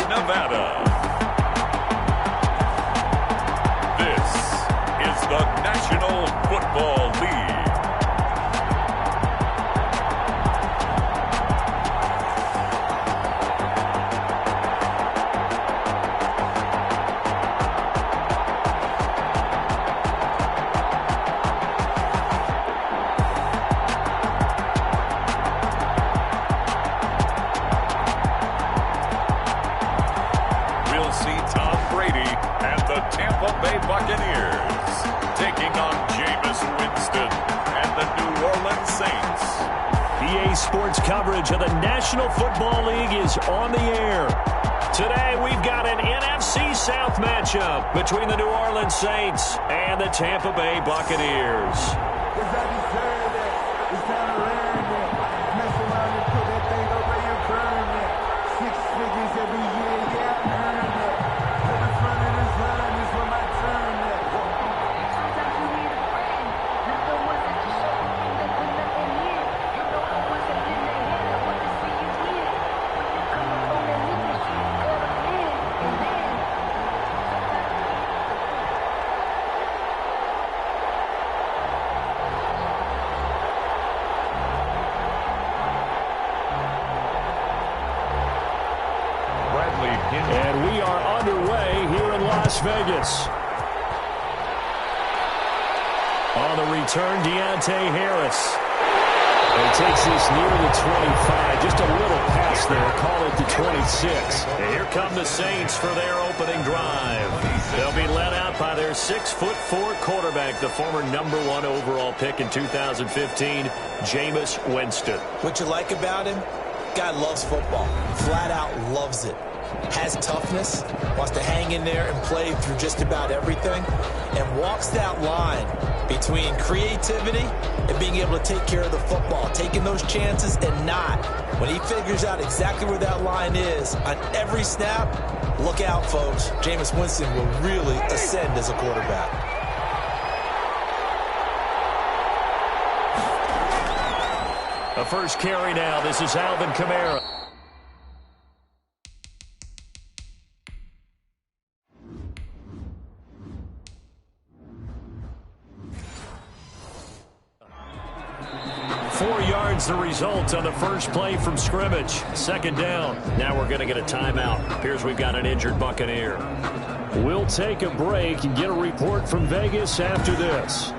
Nevada. This is the National Football League. Tampa Bay Buccaneers taking on Jameis Winston and the New Orleans Saints. EA Sports coverage of the National Football League is on the air. Today we've got an NFC South matchup between the New Orleans Saints and the Tampa Bay Buccaneers. And we are underway here in Las Vegas. On the return, Deontay Harris. He takes this near the 25. Just a little pass there. Call it the 26. And here come the Saints for their opening drive. They'll be led out by their 6'4" quarterback, the former #1 overall pick in 2015, Jameis Winston. What you like about him? Guy loves football. Flat out loves it. Has toughness, wants to hang in there and play through just about everything, and walks that line between creativity and being able to take care of the football, taking those chances and not. When he figures out exactly where that line is on every snap, look out, folks. Jameis Winston will really ascend as a quarterback. The first carry now. This is Alvin Kamara. The result on the first play from scrimmage. Second down. Now we're going to get a timeout. Appears we've got an injured Buccaneer. We'll take a break and get a report from Vegas after this.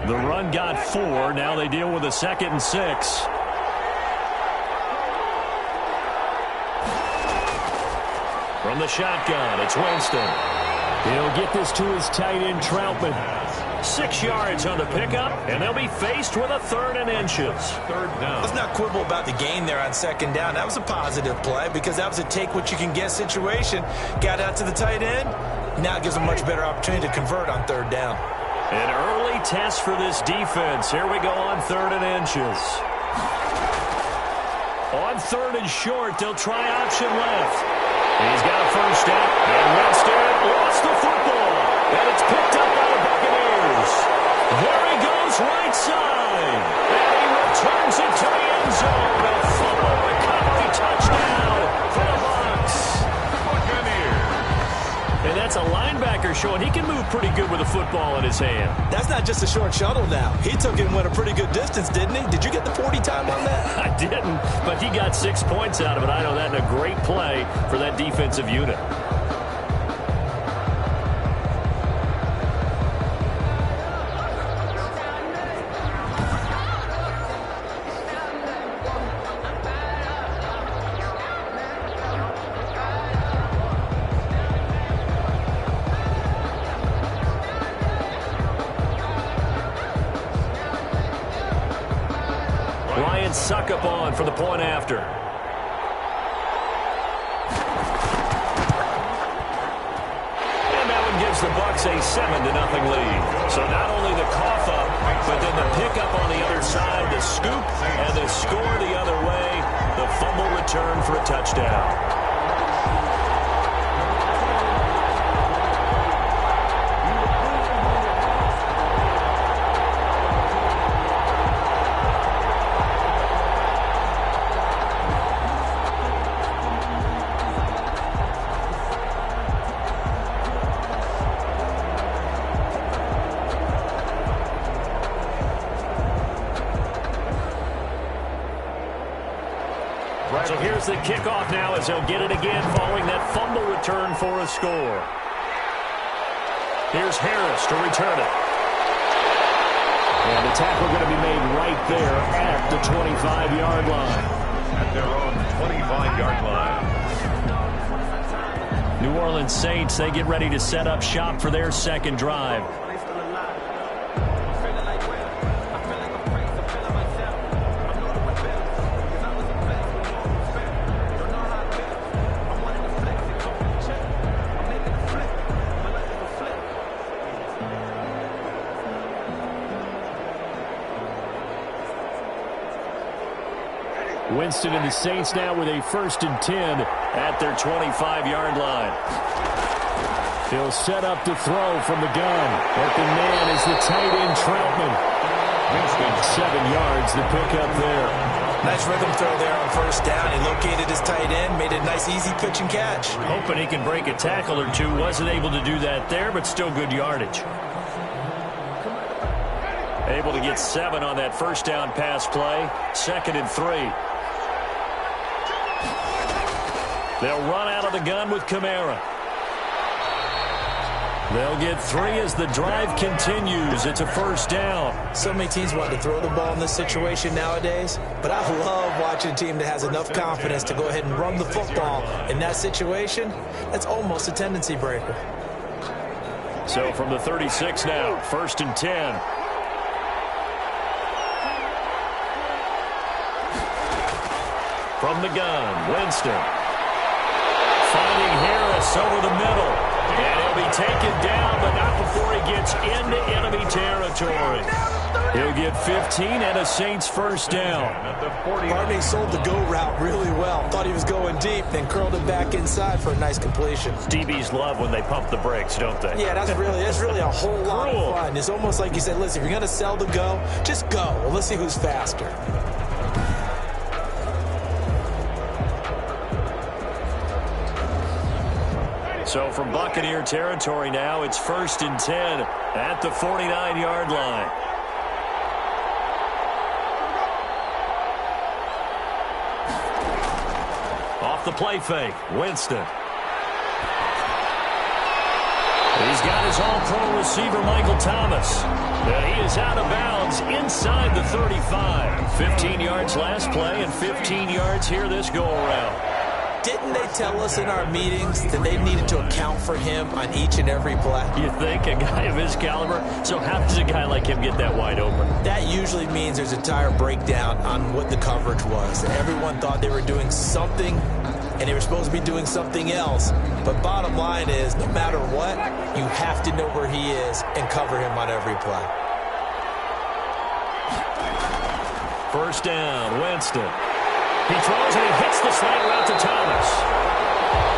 The run got 4. Now they deal with a 2nd and 6. From the shotgun, it's Winston. He'll get this to his tight end, Troutman. 6 yards on the pickup, and they'll be faced with a 3rd and inches. Third down. Let's not quibble about the gain there on 2nd down. That was a positive play because that was a take-what-you-can-get situation. Got out to the tight end. Now it gives them a much better opportunity to convert on 3rd down. An early test for this defense. Here we go on 3rd and inches. On 3rd and short, they'll try option left. He's got a first down. And Winston lost the football. And it's picked up by the Buccaneers. There he goes right side. And he returns it to the end zone. A fumble recovery touchdown for the Bucs. Buccaneers. And that's a linebacker showing he can move pretty good with a football in his hand. That's not just a short shuttle now. He took it and went a pretty good distance, didn't he? Did you get the 40 time on that? I didn't, but he got 6 points out of it. I know that in a great play for that defensive unit. Suck up on for the point after. And that one gives the Bucs takes a 7-0 lead. So not only the cough up, but then the pickup on the other side, the scoop, and the score the other way, the fumble return for a touchdown. So here's the kickoff now as they'll get it again following that fumble return for a score. Here's Harris to return it. And the tackle going to be made right there at the 25-yard line. At their own 25-yard line. New Orleans Saints, they get ready to set up shop for their second drive. Winston and the Saints now with a 1st and 10 at their 25-yard line. He'll set up to throw from the gun. But the man is the tight end, Troutman. Winston, 7 yards, the pickup there. Nice rhythm throw there on 1st down. He located his tight end, made a nice easy pitch and catch. Hoping he can break a tackle or two. Wasn't able to do that there, but still good yardage. Able to get 7 on that 1st down pass play. 2nd and 3. They'll run out of the gun with Kamara. They'll get 3 as the drive continues. It's a 1st down. So many teams want to throw the ball in this situation nowadays, but I love watching a team that has enough confidence to go ahead and run the football. In that situation, that's almost a tendency breaker. So from the 36 now, 1st and 10. From the gun, Winston. Finding Harris over the middle. And he'll be taken down, but not before he gets into enemy territory. He'll get 15 and a Saints 1st down. Barney sold the go route really well. Thought he was going deep, then curled it back inside for a nice completion. DBs love when they pump the brakes, don't they? Yeah, that's really a whole lot of fun. It's almost like you said, listen, if you're going to sell the go, just go. Well, let's see who's faster. So from Buccaneer territory now, it's 1st and 10 at the 49-yard line. Off the play fake, Winston. He's got his all-pro receiver, Michael Thomas. And he is out of bounds inside the 35. 15 yards last play and 15 yards here this go-around. Didn't they tell us in our meetings that they needed to account for him on each and every play? You think, a guy of his caliber? So how does a guy like him get that wide open? That usually means there's a tire breakdown on what the coverage was. Everyone thought they were doing something, and they were supposed to be doing something else. But bottom line is, no matter what, you have to know where he is and cover him on every play. 1st down, Winston. He throws and he hits the slant route to Thomas.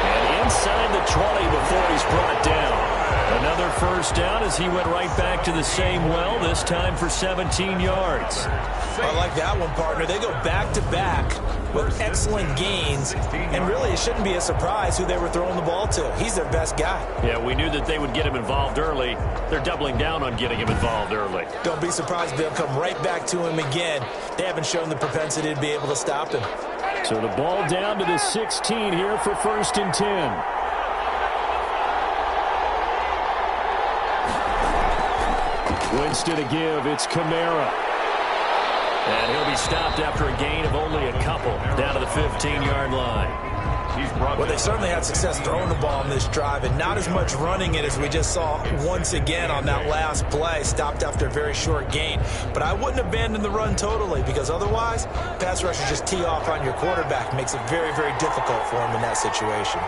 And inside the 20 before he's brought down. Another 1st down as he went right back to the same well, this time for 17 yards. I like that one, partner. They go back-to-back with excellent gains, and really it shouldn't be a surprise who they were throwing the ball to. He's their best guy. Yeah, we knew that they would get him involved early. They're doubling down on getting him involved early. Don't be surprised if they'll come right back to him again. They haven't shown the propensity to be able to stop him. So the ball down to the 16 here for 1st and 10. Winston to give. It's Kamara. And he'll be stopped after a gain of only a couple down to the 15-yard line. Well, they certainly had success throwing the ball on this drive, and not as much running it as we just saw once again on that last play, stopped after a very short gain. But I wouldn't abandon the run totally, because otherwise, pass rushers just tee off on your quarterback. Makes it very, very difficult for him in that situation.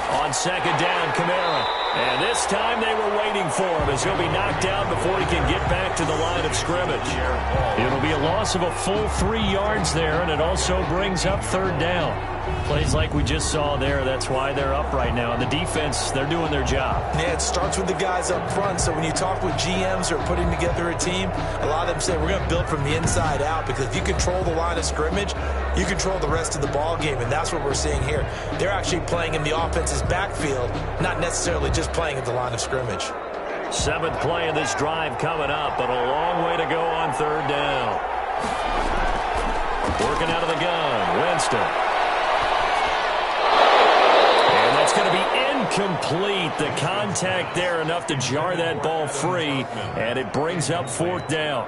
On second down, Kamara. And this time they were waiting for him as he'll be knocked down before he can get back to the line of scrimmage. It'll be a loss of a full 3 yards there, and it also brings up third down. Plays like we just saw there, that's why they're up right now. And the defense, they're doing their job. Yeah, it starts with the guys up front. So when you talk with GMs who are putting together a team, a lot of them say we're going to build from the inside out, because if you control the line of scrimmage, you control the rest of the ball game, and that's what we're seeing here. They're actually playing in the offense's backfield, not necessarily just playing at the line of scrimmage. 7th play of this drive coming up, but a long way to go on third down. Working out of the gun, Winston. And that's going to be incomplete. The contact there enough to jar that ball free, and it brings up 4th down.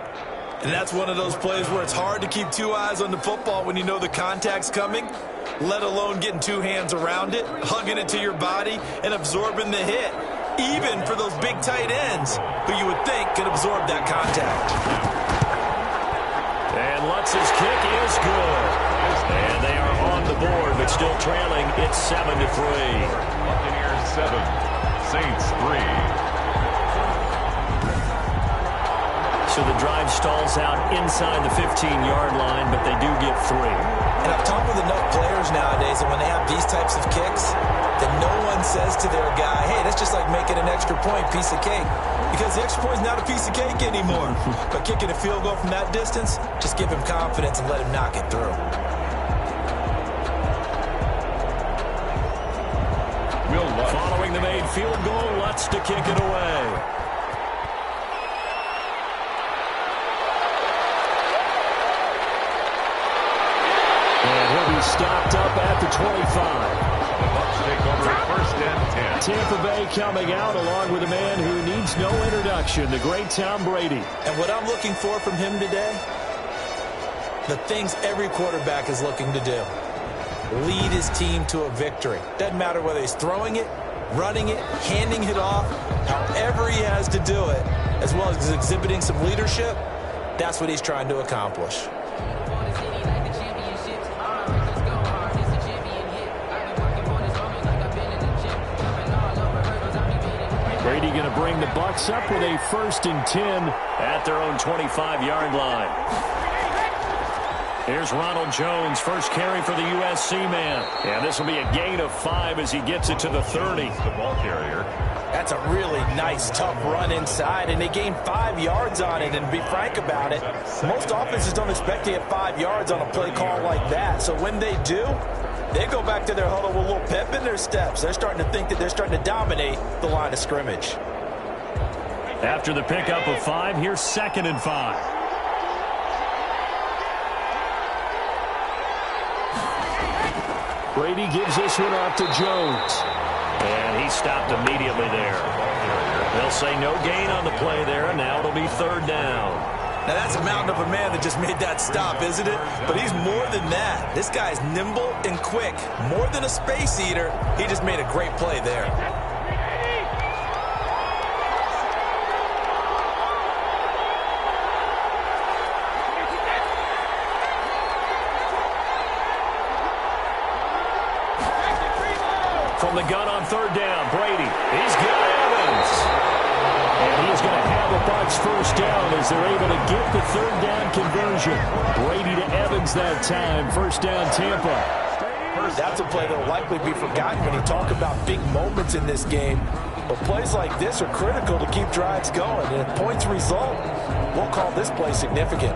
And that's one of those plays where it's hard to keep 2 eyes on the football when you know the contact's coming, let alone getting 2 hands around it, hugging it to your body, and absorbing the hit, even for those big tight ends who you would think could absorb that contact. And Lutz's kick is good. And they are on the board, but still trailing. It's 7-3. Buccaneers 7, Saints 3. So the drive stalls out inside the 15-yard line, but they do get 3. And I've talked with enough players nowadays that when they have these types of kicks, that no one says to their guy, hey, that's just like making an extra point, piece of cake. Because the extra point is not a piece of cake anymore. But kicking a field goal from that distance, just give him confidence and let him knock it through. Following the made field goal, Lutz to kick it away. And he'll be stopped up at the 25. The Bucs take over at 1st and 10. Tampa Bay coming out along with a man who needs no introduction, the great Tom Brady. And what I'm looking for from him today, the things every quarterback is looking to do. Lead his team to a victory. Doesn't matter whether he's throwing it, running it, handing it off, however he has to do it, as well as exhibiting some leadership, that's what he's trying to accomplish. Brady going to bring the Bucs up with a 1st and 10 at their own 25-yard line. Here's Ronald Jones, first carry for the USC man. And this will be a gain of 5 as he gets it to the 30. The ball carrier. That's a really nice, tough run inside, and they gained 5 yards on it. And to be frank about it, most offenses don't expect to get 5 yards on a play call like that. So when they do, they go back to their huddle with a little pep in their steps. They're starting to think that they're starting to dominate the line of scrimmage. After the pickup of 5, here's 2nd and 5. Brady gives this one off to Jones. And he stopped immediately there. They'll say no gain on the play there, and now it'll be 3rd down. Now that's a mountain of a man that just made that stop, isn't it? But he's more than that. This guy's nimble and quick. More than a space eater, he just made a great play there. From the gun on 3rd down, Brady. He's got Evans. And he's going to have the Bucs 1st down as they're able to get the 3rd down conversion. Brady to Evans that time. 1st down, Tampa. That's a play that will likely be forgotten when you talk about big moments in this game. But plays like this are critical to keep drives going. And if points result, we'll call this play significant.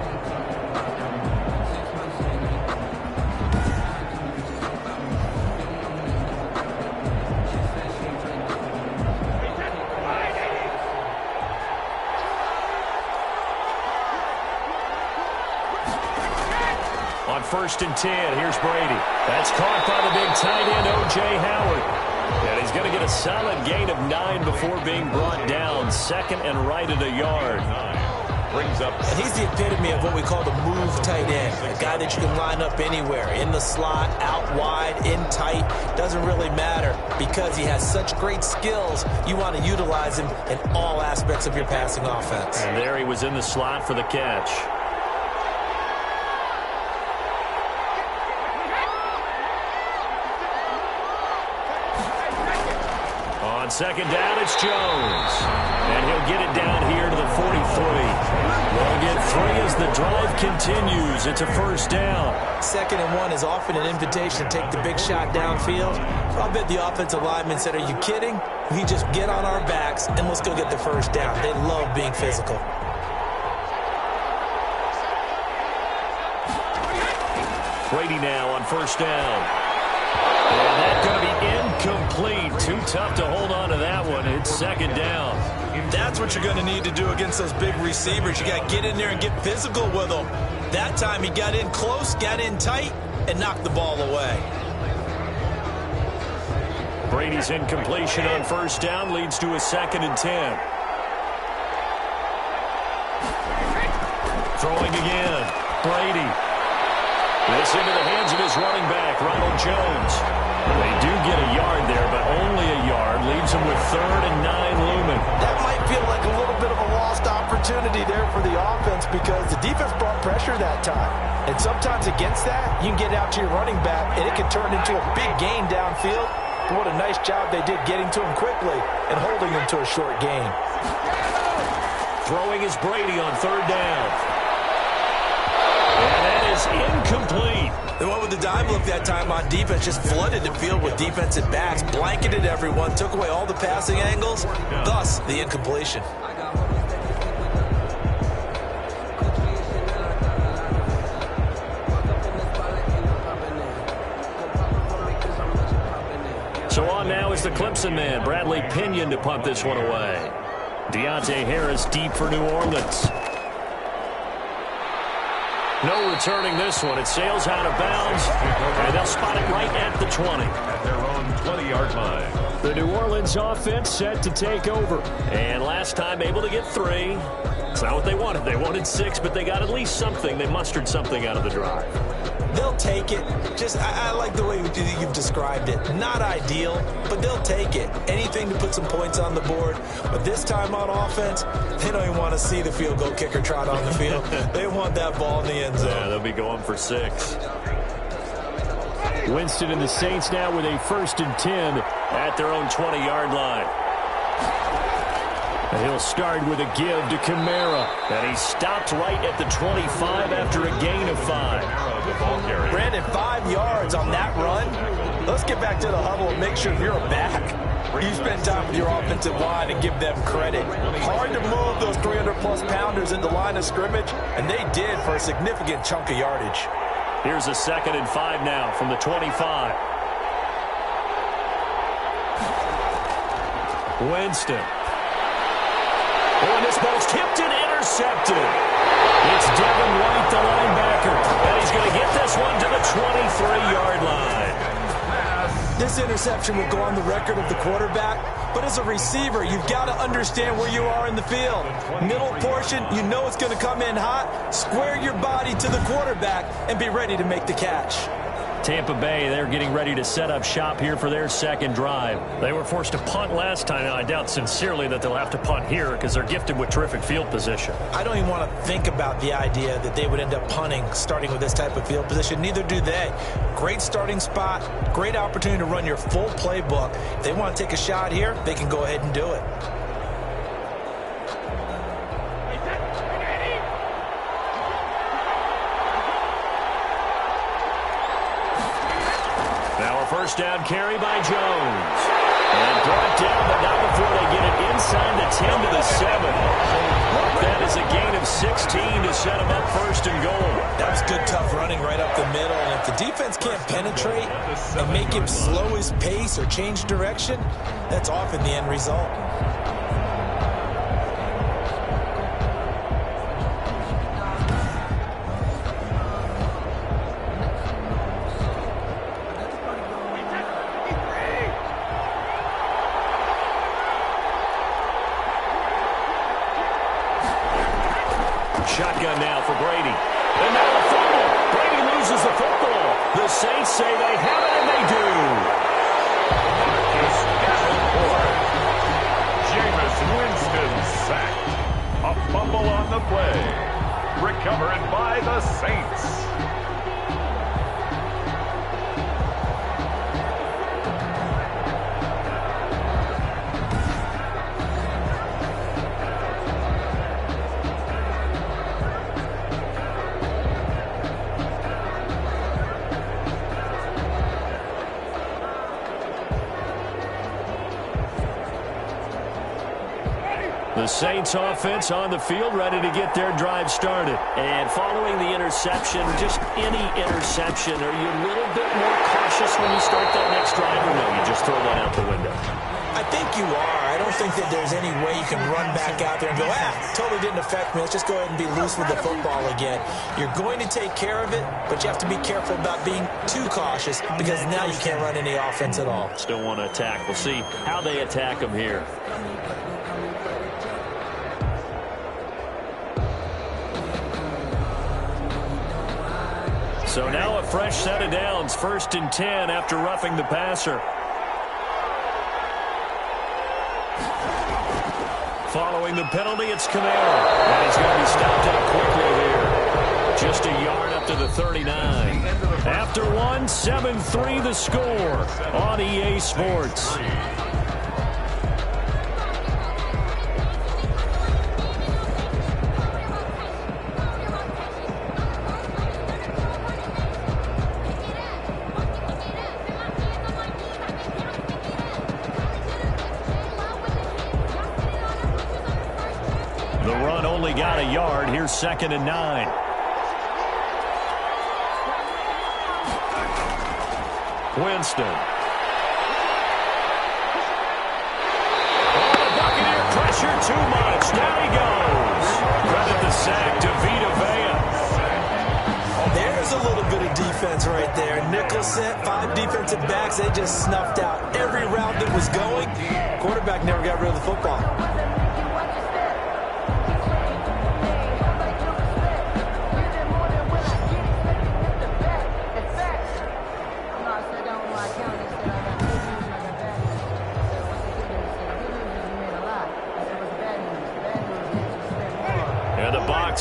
On 1st and 10, here's Brady. That's caught by the big tight end, O.J. Howard. And he's going to get a solid gain of 9 before being brought down. 2nd and right at a yard. Brings up. And he's the epitome of what we call the move tight end. A guy that you can line up anywhere. In the slot, out wide, in tight. Doesn't really matter because he has such great skills. You want to utilize him in all aspects of your passing offense. And there he was in the slot for the catch. On second down, it's Jones. And he'll get it down here to the 43. They'll get 3 as the drive continues. It's a first down. 2nd and 1 is often an invitation to take the big shot downfield. I'll bet the offensive lineman said, are you kidding? We just get on our backs and let's go get the first down. They love being physical. Brady now on first down. And that's going to be incomplete. Too tough to hold on to that one. It's second down. That's what you're going to need to do against those big receivers. You got to get in there and get physical with them. That time he got in close, got in tight, and knocked the ball away. Brady's incompletion on first down leads to a 2nd and 10. Throwing again. Brady. This into the hands of his running back, Ronald Jones. They do get a yard there, but only a yard. Leaves them with 3rd and 9 looming. That might feel like a little bit of a lost opportunity there for the offense because the defense brought pressure that time. And sometimes against that, you can get out to your running back, and it can turn into a big gain downfield. But what a nice job they did getting to him quickly and holding him to a short gain. Throwing is Brady on 3rd down. And that is incomplete. They went with the dive look that time on defense, just flooded the field with defensive backs, blanketed everyone, took away all the passing angles, thus the incompletion. So on now is the Clemson man, Bradley Pinion, to punt this one away. Deontay Harris deep for New Orleans. No returning this one. It sails out of bounds, and they'll spot it right at the 20. At their own 20-yard line. The New Orleans offense set to take over. And last time able to get 3. It's not what they wanted. They wanted 6, but they got at least something. They mustered something out of the drive. They'll take it. Just, I like the way you've described it. Not ideal, but they'll take it. Anything to put some points on the board. But this time on offense, they don't even want to see the field goal kicker trot on the field. They want that ball in the end zone. Yeah, they'll be going for 6. Winston and the Saints now with a 1st and 10 at their own 20-yard line. And he'll start with a give to Kamara. And he stopped right at the 25 after a gain of 5. Brandon, 5 yards on that run. Let's get back to the huddle and make sure you're back. You spend time with your offensive line and give them credit. Hard to move those 300-plus pounders in the line of scrimmage, and they did for a significant chunk of yardage. Here's a 2nd and 5 now from the 25. Winston. Oh, and this ball's tipped and intercepted. It's Devin White, the linebacker, and he's going to get this one to the 23-yard line. This interception will go on the record of the quarterback, but as a receiver, you've got to understand where you are in the field. Middle portion, you know it's going to come in hot. Square your body to the quarterback and be ready to make the catch. Tampa Bay, they're getting ready to set up shop here for their 2nd drive. They were forced to punt last time. Now, I doubt sincerely that they'll have to punt here because they're gifted with terrific field position. I don't even want to think about the idea that they would end up punting starting with this type of field position. Neither do they. Great starting spot, great opportunity to run your full playbook. If they want to take a shot here, they can go ahead and do it. First down carry by Jones. And brought down, but not before they get it inside the 10 to the 7. That is a gain of 16 to set them up 1st and goal. That was good, tough running right up the middle. And if the defense can't penetrate and make him slow his pace or change direction, that's often the end result. Shotgun now for Brady. And now the fumble. Brady loses the football. The Saints say they have it, and they do. Jameis Winston sacked. A fumble on the play. Recovered by the Saints. The Saints offense on the field, ready to get their drive started. And following the interception, just any interception, are you a little bit more cautious when you start that next drive, or no, you just throw that out the window? I think you are. I don't think that there's any way you can run back out there and go, totally didn't affect me. Let's just go ahead and be loose with the football again. You're going to take care of it, but you have to be careful about being too cautious because now you can't run any offense at all. Still want to attack. We'll see how they attack them here. So now a fresh set of downs, 1st and 10 after roughing the passer. Following the penalty, it's Kamara. And he's going to be stopped out quickly here. Just a yard up to the 39. After one, 7-3 the score on EA Sports. Got a yard. Here's 2nd and 9. Winston. Oh, the Buccaneer pressure too much. Now he goes. Credit the sack to Vita Vea. There's a little bit of defense right there. Nickel sent 5 defensive backs. They just snuffed out every route that was going. Quarterback never got rid of the football.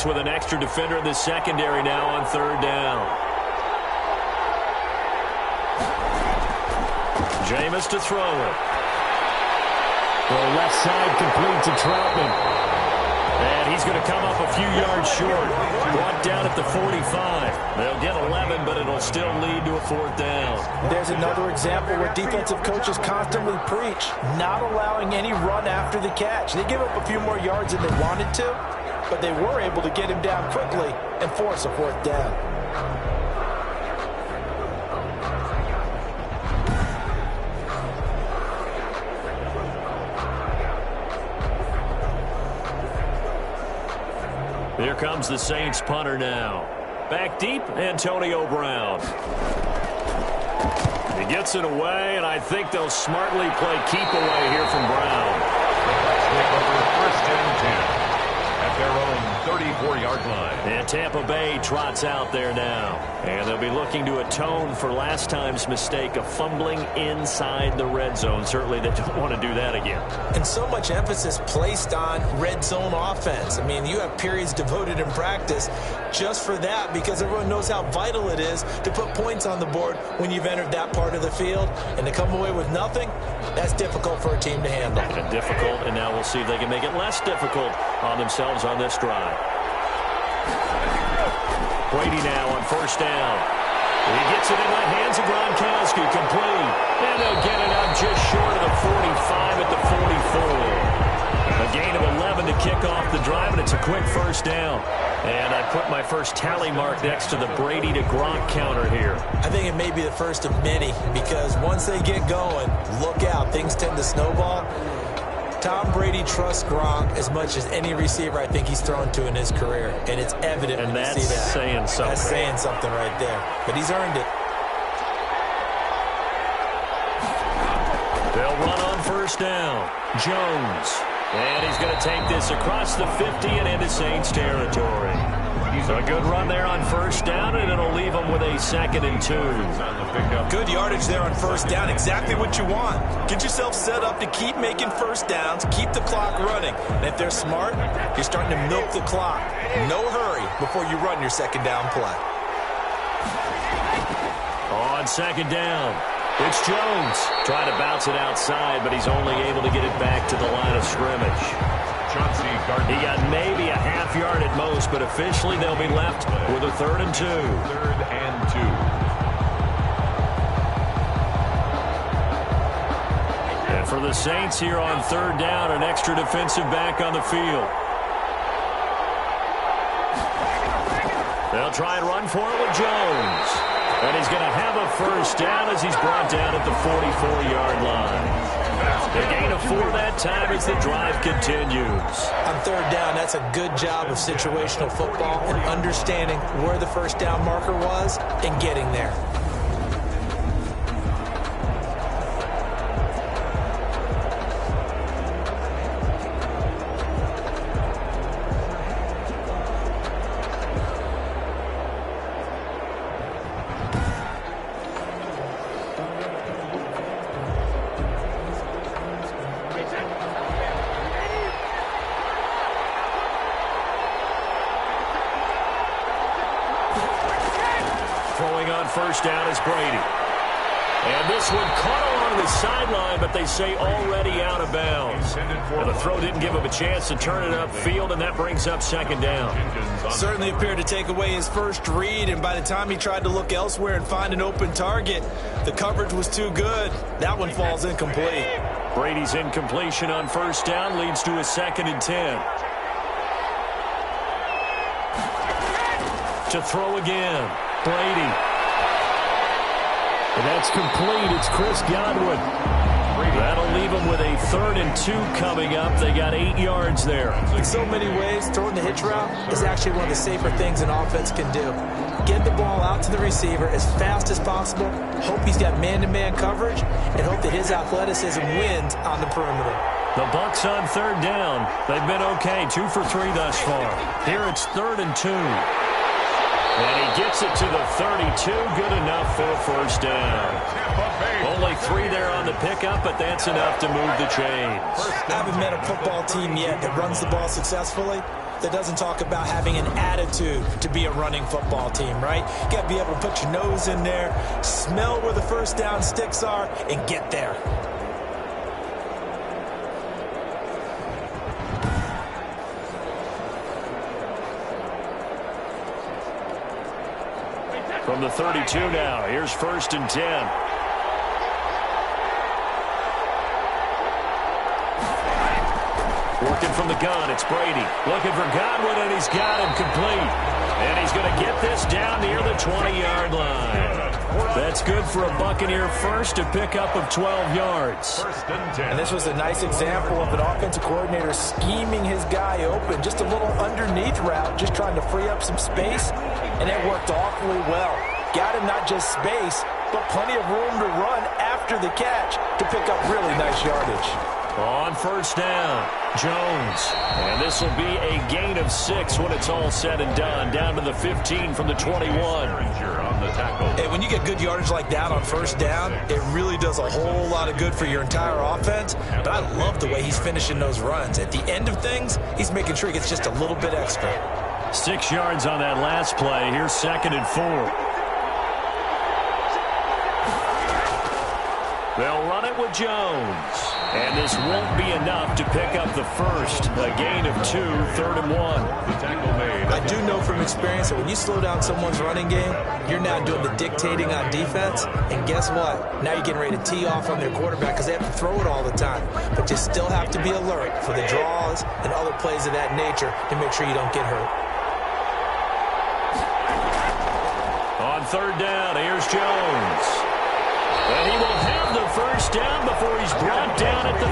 With an extra defender in the secondary now on 3rd down. Jameis to throw it. The left side complete to Troutman. And he's going to come up a few yards short. Brought down at the 45. They'll get 11, but it'll still lead to a 4th down. There's another example where defensive coaches constantly preach, not allowing any run after the catch. They give up a few more yards than they wanted to, but they were able to get him down quickly and force a 4th down. Here comes the Saints punter now. Back deep, Antonio Brown. He gets it away, and I think they'll smartly play keep away here from Brown. Take over 1st and 10. At their own 34-yard line. And Tampa Bay trots out there now. And they'll be looking to atone for last time's mistake of fumbling inside the red zone. Certainly they don't want to do that again. And so much emphasis placed on red zone offense. I mean, you have periods devoted in practice just for that because everyone knows how vital it is to put points on the board when you've entered that part of the field. And to come away with nothing, that's difficult for a team to handle. And difficult, and now we'll see if they can make it less difficult on themselves on this drive. Brady now on 1st down. He gets it in the hands of Gronkowski, complete. And they'll get it up just short of the 45 at the 44. A gain of 11 to kick off the drive, and it's a quick 1st down. And I put my first tally mark next to the Brady to Gronk counter here. I think it may be the first of many because once they get going, look out. Things tend to snowball. Tom Brady trusts Gronk as much as any receiver I think he's thrown to in his career. And it's evident and when you see that. Saying something. That's saying something right there. But he's earned it. They'll run on 1st down. Jones. And he's going to take this across the 50 and into Saints territory. So a good run there on 1st down, and it'll leave them with a 2nd and 2. Good yardage there on 1st down. Exactly what you want. Get yourself set up to keep making 1st downs, keep the clock running. And if they're smart, you're starting to milk the clock. No hurry before you run your 2nd down play. On 2nd down, it's Jones. Trying to bounce it outside, but he's only able to get it back to the line of scrimmage. He got maybe a half yard at most, but officially they'll be left with a 3rd and 2. 3rd and 2. And For the Saints here on third down, an extra defensive back on the field. They'll try and run for it with Jones. And he's going to have a first down as he's brought down at the 44-yard line. A gain of 4 that time as the drive continues. On third down, that's a good job of situational football and understanding where the first down marker was and getting there. First down is Brady. And this one caught along the sideline, but they say already out of bounds. And the throw didn't give him a chance to turn it upfield, and that brings up second down. Certainly appeared to take away his first read, and by the time he tried to look elsewhere and find an open target, the coverage was too good. That one falls incomplete. Brady's incompletion on first down leads to a 2nd and 10. To throw again, Brady. And that's complete. It's Chris Godwin. That'll leave them with a 3rd and 2 coming up. They got 8 yards there. In so many ways, throwing the hitch route is actually one of the safer things an offense can do. Get the ball out to the receiver as fast as possible, hope he's got man-to-man coverage, and hope that his athleticism wins on the perimeter. The Bucs on third down. They've been okay, 2 for 3 thus far. Here it's 3rd and 2. And he gets it to the 32. Good enough for a first down. Only 3 there on the pickup, but that's enough to move the chains. I haven't met a football team yet that runs the ball successfully that doesn't talk about having an attitude to be a running football team, right? You got to be able to put your nose in there, smell where the first down sticks are, and get there. From the 32 now, here's 1st and 10. Working from the gun, it's Brady. Looking for Godwin, and he's got him complete. And he's going to get this down near the 20-yard line. That's good for a Buccaneer first, a pickup of 12 yards. 1st and 10. And this was a nice example of an offensive coordinator scheming his guy open. Just a little underneath route, just trying to free up some space. And it worked awfully well. Got him not just space, but plenty of room to run after the catch to pick up really nice yardage. On first down, Jones. And this will be a gain of 6 when it's all said and done. Down to the 15 from the 21. On the tackle. Hey, when you get good yardage like that on first down, it really does a whole lot of good for your entire offense. But I love the way he's finishing those runs. At the end of things, he's making sure he gets just a little bit extra. 6 yards on that last play. Here's 2nd and 4. They'll run it with Jones. And this won't be enough to pick up the first. A gain of 2, 3rd and 1. The tackle made. I do know from experience that when you slow down someone's running game, you're now doing the dictating on defense. And guess what? Now you're getting ready to tee off on their quarterback because they have to throw it all the time. But you still have to be alert for the draws and other plays of that nature to make sure you don't get hurt. On third down, here's Jones. And he will have the first down before he's brought down at the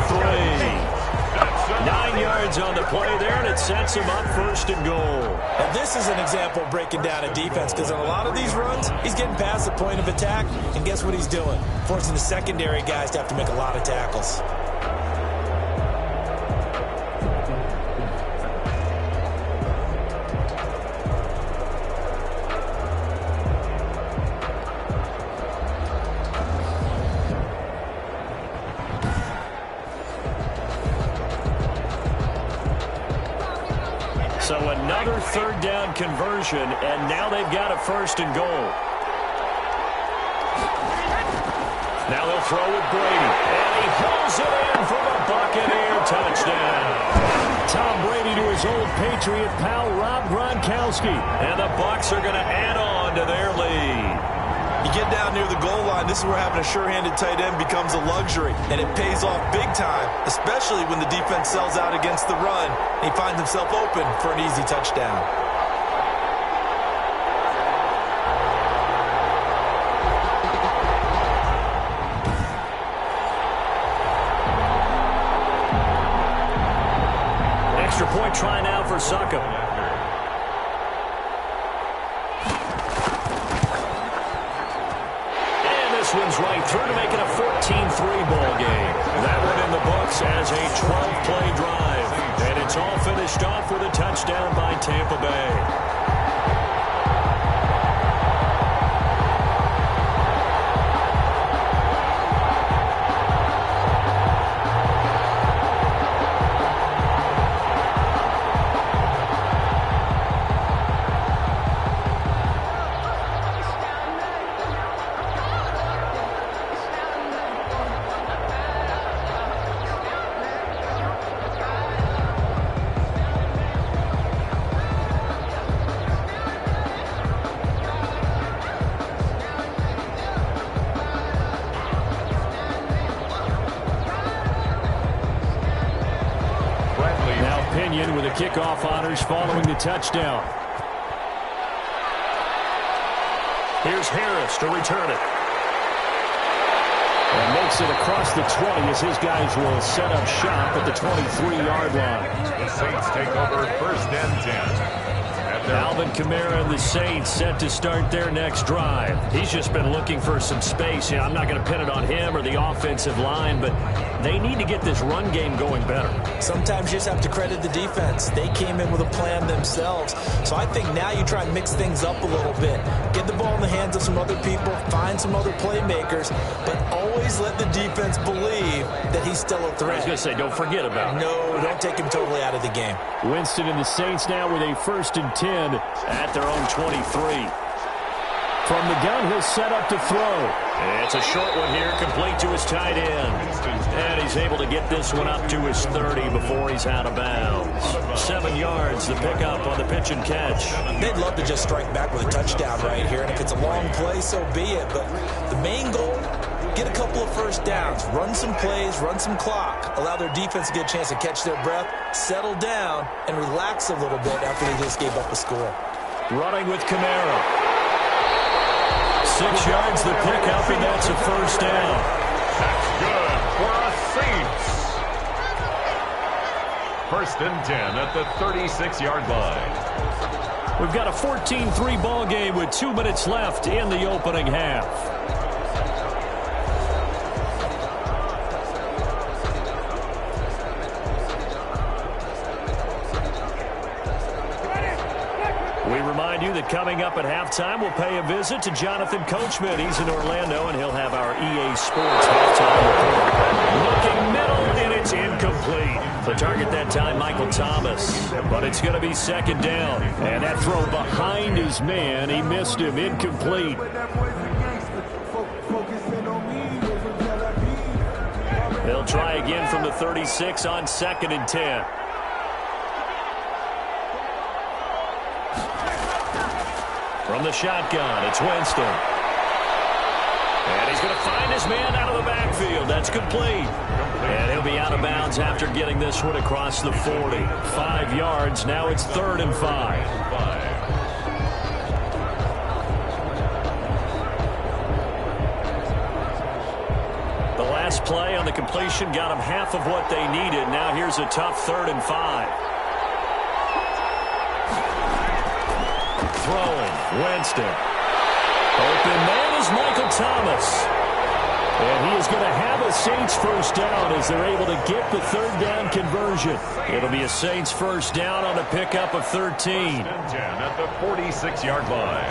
3. 9 yards on the play there, and it sets him up 1st and goal. And this is an example of breaking down a defense because in a lot of these runs, he's getting past the point of attack, and guess what he's doing? Forcing the secondary guys to have to make a lot of tackles. So another third down conversion, and now they've got a 1st and goal. Now they'll throw with Brady, and he hauls it in for the Buccaneer touchdown. Tom Brady to his old Patriot pal Rob Gronkowski, and the Bucs are going to add on to their lead. You get down near the goal line, this is where having a sure-handed tight end becomes a luxury, and it pays off big time, especially when the defense sells out against the run, and he finds himself open for an easy touchdown. Extra point try now for Succop. One's right through to make it a 14-3 ball game. That one in the books as a 12-play drive. And it's all finished off with a touchdown by Tampa Bay. With the kickoff honors following the touchdown. Here's Harris to return it. And makes it across the 20 as his guys will set up shop at the 23-yard line. The Saints take over 1st and 10. Alvin Kamara and the Saints set to start their next drive. He's just been looking for some space. I'm not going to pin it on him or the offensive line, but they need to get this run game going better. Sometimes you just have to credit the defense. They came in with a plan themselves. So I think now you try and mix things up a little bit. Get the ball in the hands of some other people, find some other playmakers, but always let the defense believe that he's still a threat. I was going to say, don't forget about it. No, don't take him totally out of the game. Winston and the Saints now with a 1st and 10 at their own 23. From the gun, he'll set up to throw. It's a short one here, complete to his tight end. And he's able to get this one up to his 30 before he's out of bounds. 7 yards, the pickup on the pitch and catch. They'd love to just strike back with a touchdown right here, and if it's a long play, so be it. But the main goal, get a couple of first downs, run some plays, run some clock, allow their defense to get a chance to catch their breath, settle down, and relax a little bit after they just gave up a score. Running with Kamara. 6 yards the pickup, and that's a 1st down. That's good for a Saints. 1st and 10 at the 36-yard line. We've got a 14-3 ball game with 2 minutes left in the opening half. We remind you that coming up at halftime, we'll pay a visit to Jonathan Coachman. He's in Orlando, and he'll have our EA Sports halftime report. Looking middle, and it's incomplete. The target that time, Michael Thomas. But it's going to be 2nd down. And that throw behind his man, he missed him, incomplete. They'll try again from the 36 on 2nd and 10. From the shotgun, it's Winston. And he's going to find his man out of the backfield. That's complete. And he'll be out of bounds after getting this one across the 40. 5 yards. Now it's 3rd and 5. The last play on the completion got them half of what they needed. Now here's a tough 3rd and 5. Throwing, Winston. Open man is Michael Thomas. And he is going to have a Saints 1st down as they're able to get the 3rd down conversion. It'll be a Saints 1st down on a pickup of 13. 10 at the 46-yard line.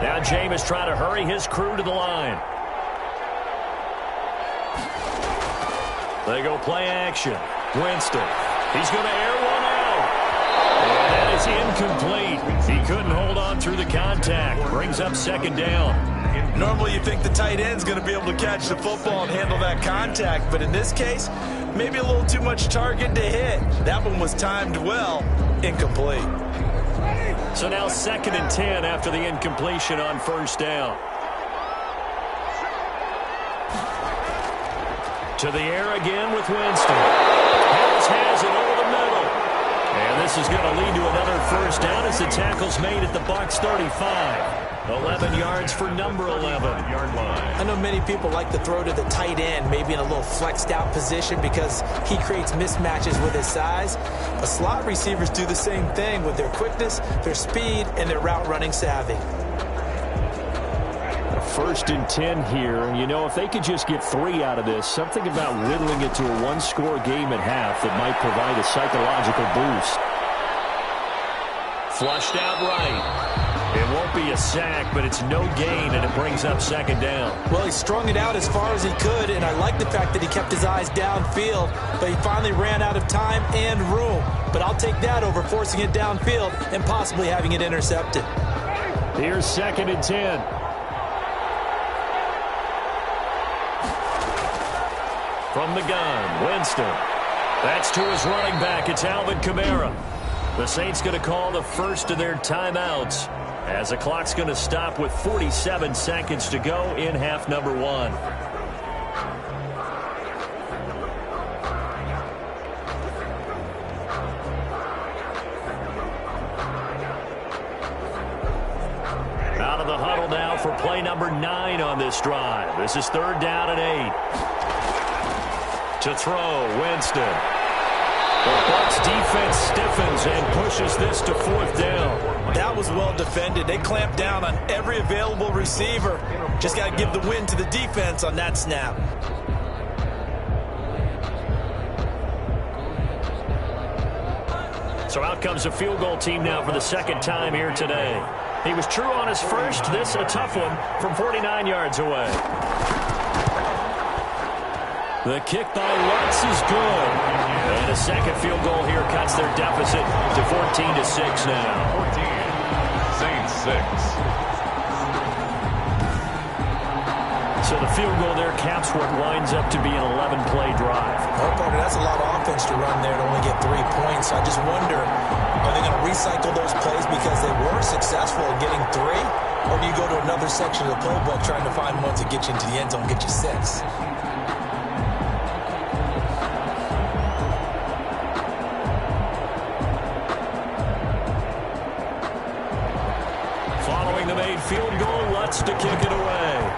Now Jameis trying to hurry his crew to the line. They go play action. Winston. He's going to air one out. And that is incomplete. He couldn't hold on through the contact. Brings up 2nd down. Normally you think the tight end's going to be able to catch the football and handle that contact, but in this case, maybe a little too much target to hit. That one was timed well, incomplete. So now 2nd and 10 after the incompletion on first down. To the air again with Winston. Harris has it over the middle. And this is going to lead to another first down as the tackle's made at the Bucs 35. 11 yards for number 11. I know many people like to throw to the tight end, maybe in a little flexed out position because he creates mismatches with his size. But slot receivers do the same thing with their quickness, their speed, and their route running savvy. 1st and 10 here, and you know, if they could just get 3 out of this, something about whittling it to a one-score game at half that might provide a psychological boost. Flushed out right. It won't be a sack, but it's no gain, and it brings up 2nd down. Well, he strung it out as far as he could, and I like the fact that he kept his eyes downfield, but he finally ran out of time and room. But I'll take that over forcing it downfield and possibly having it intercepted. Here's 2nd and 10. From the gun, Winston. That's to his running back. It's Alvin Kamara. The Saints going to call the first of their timeouts as the clock's going to stop with 47 seconds to go in half number 1. Out of the huddle now for play number 9 on this drive. This is 3rd down and 8. To throw, Winston. The Bucs defense stiffens and pushes this to 4th down. That was well defended. They clamped down on every available receiver. Just got to give the win to the defense on that snap. So out comes a field goal team now for the 2nd time here today. He was true on his first. This a tough one from 49 yards away. The kick by Lutz is good. And a 2nd field goal here cuts their deficit to 14-6 now. 14, Saints 6. So the field goal there caps what winds up to be an 11-play drive. Oh, partner, that's a lot of offense to run there to only get 3 points. I just wonder, are they going to recycle those plays because they were successful in getting 3? Or do you go to another section of the playbook trying to find ones that get you into the end zone and get you 6? Field goal, Lutz to kick it away.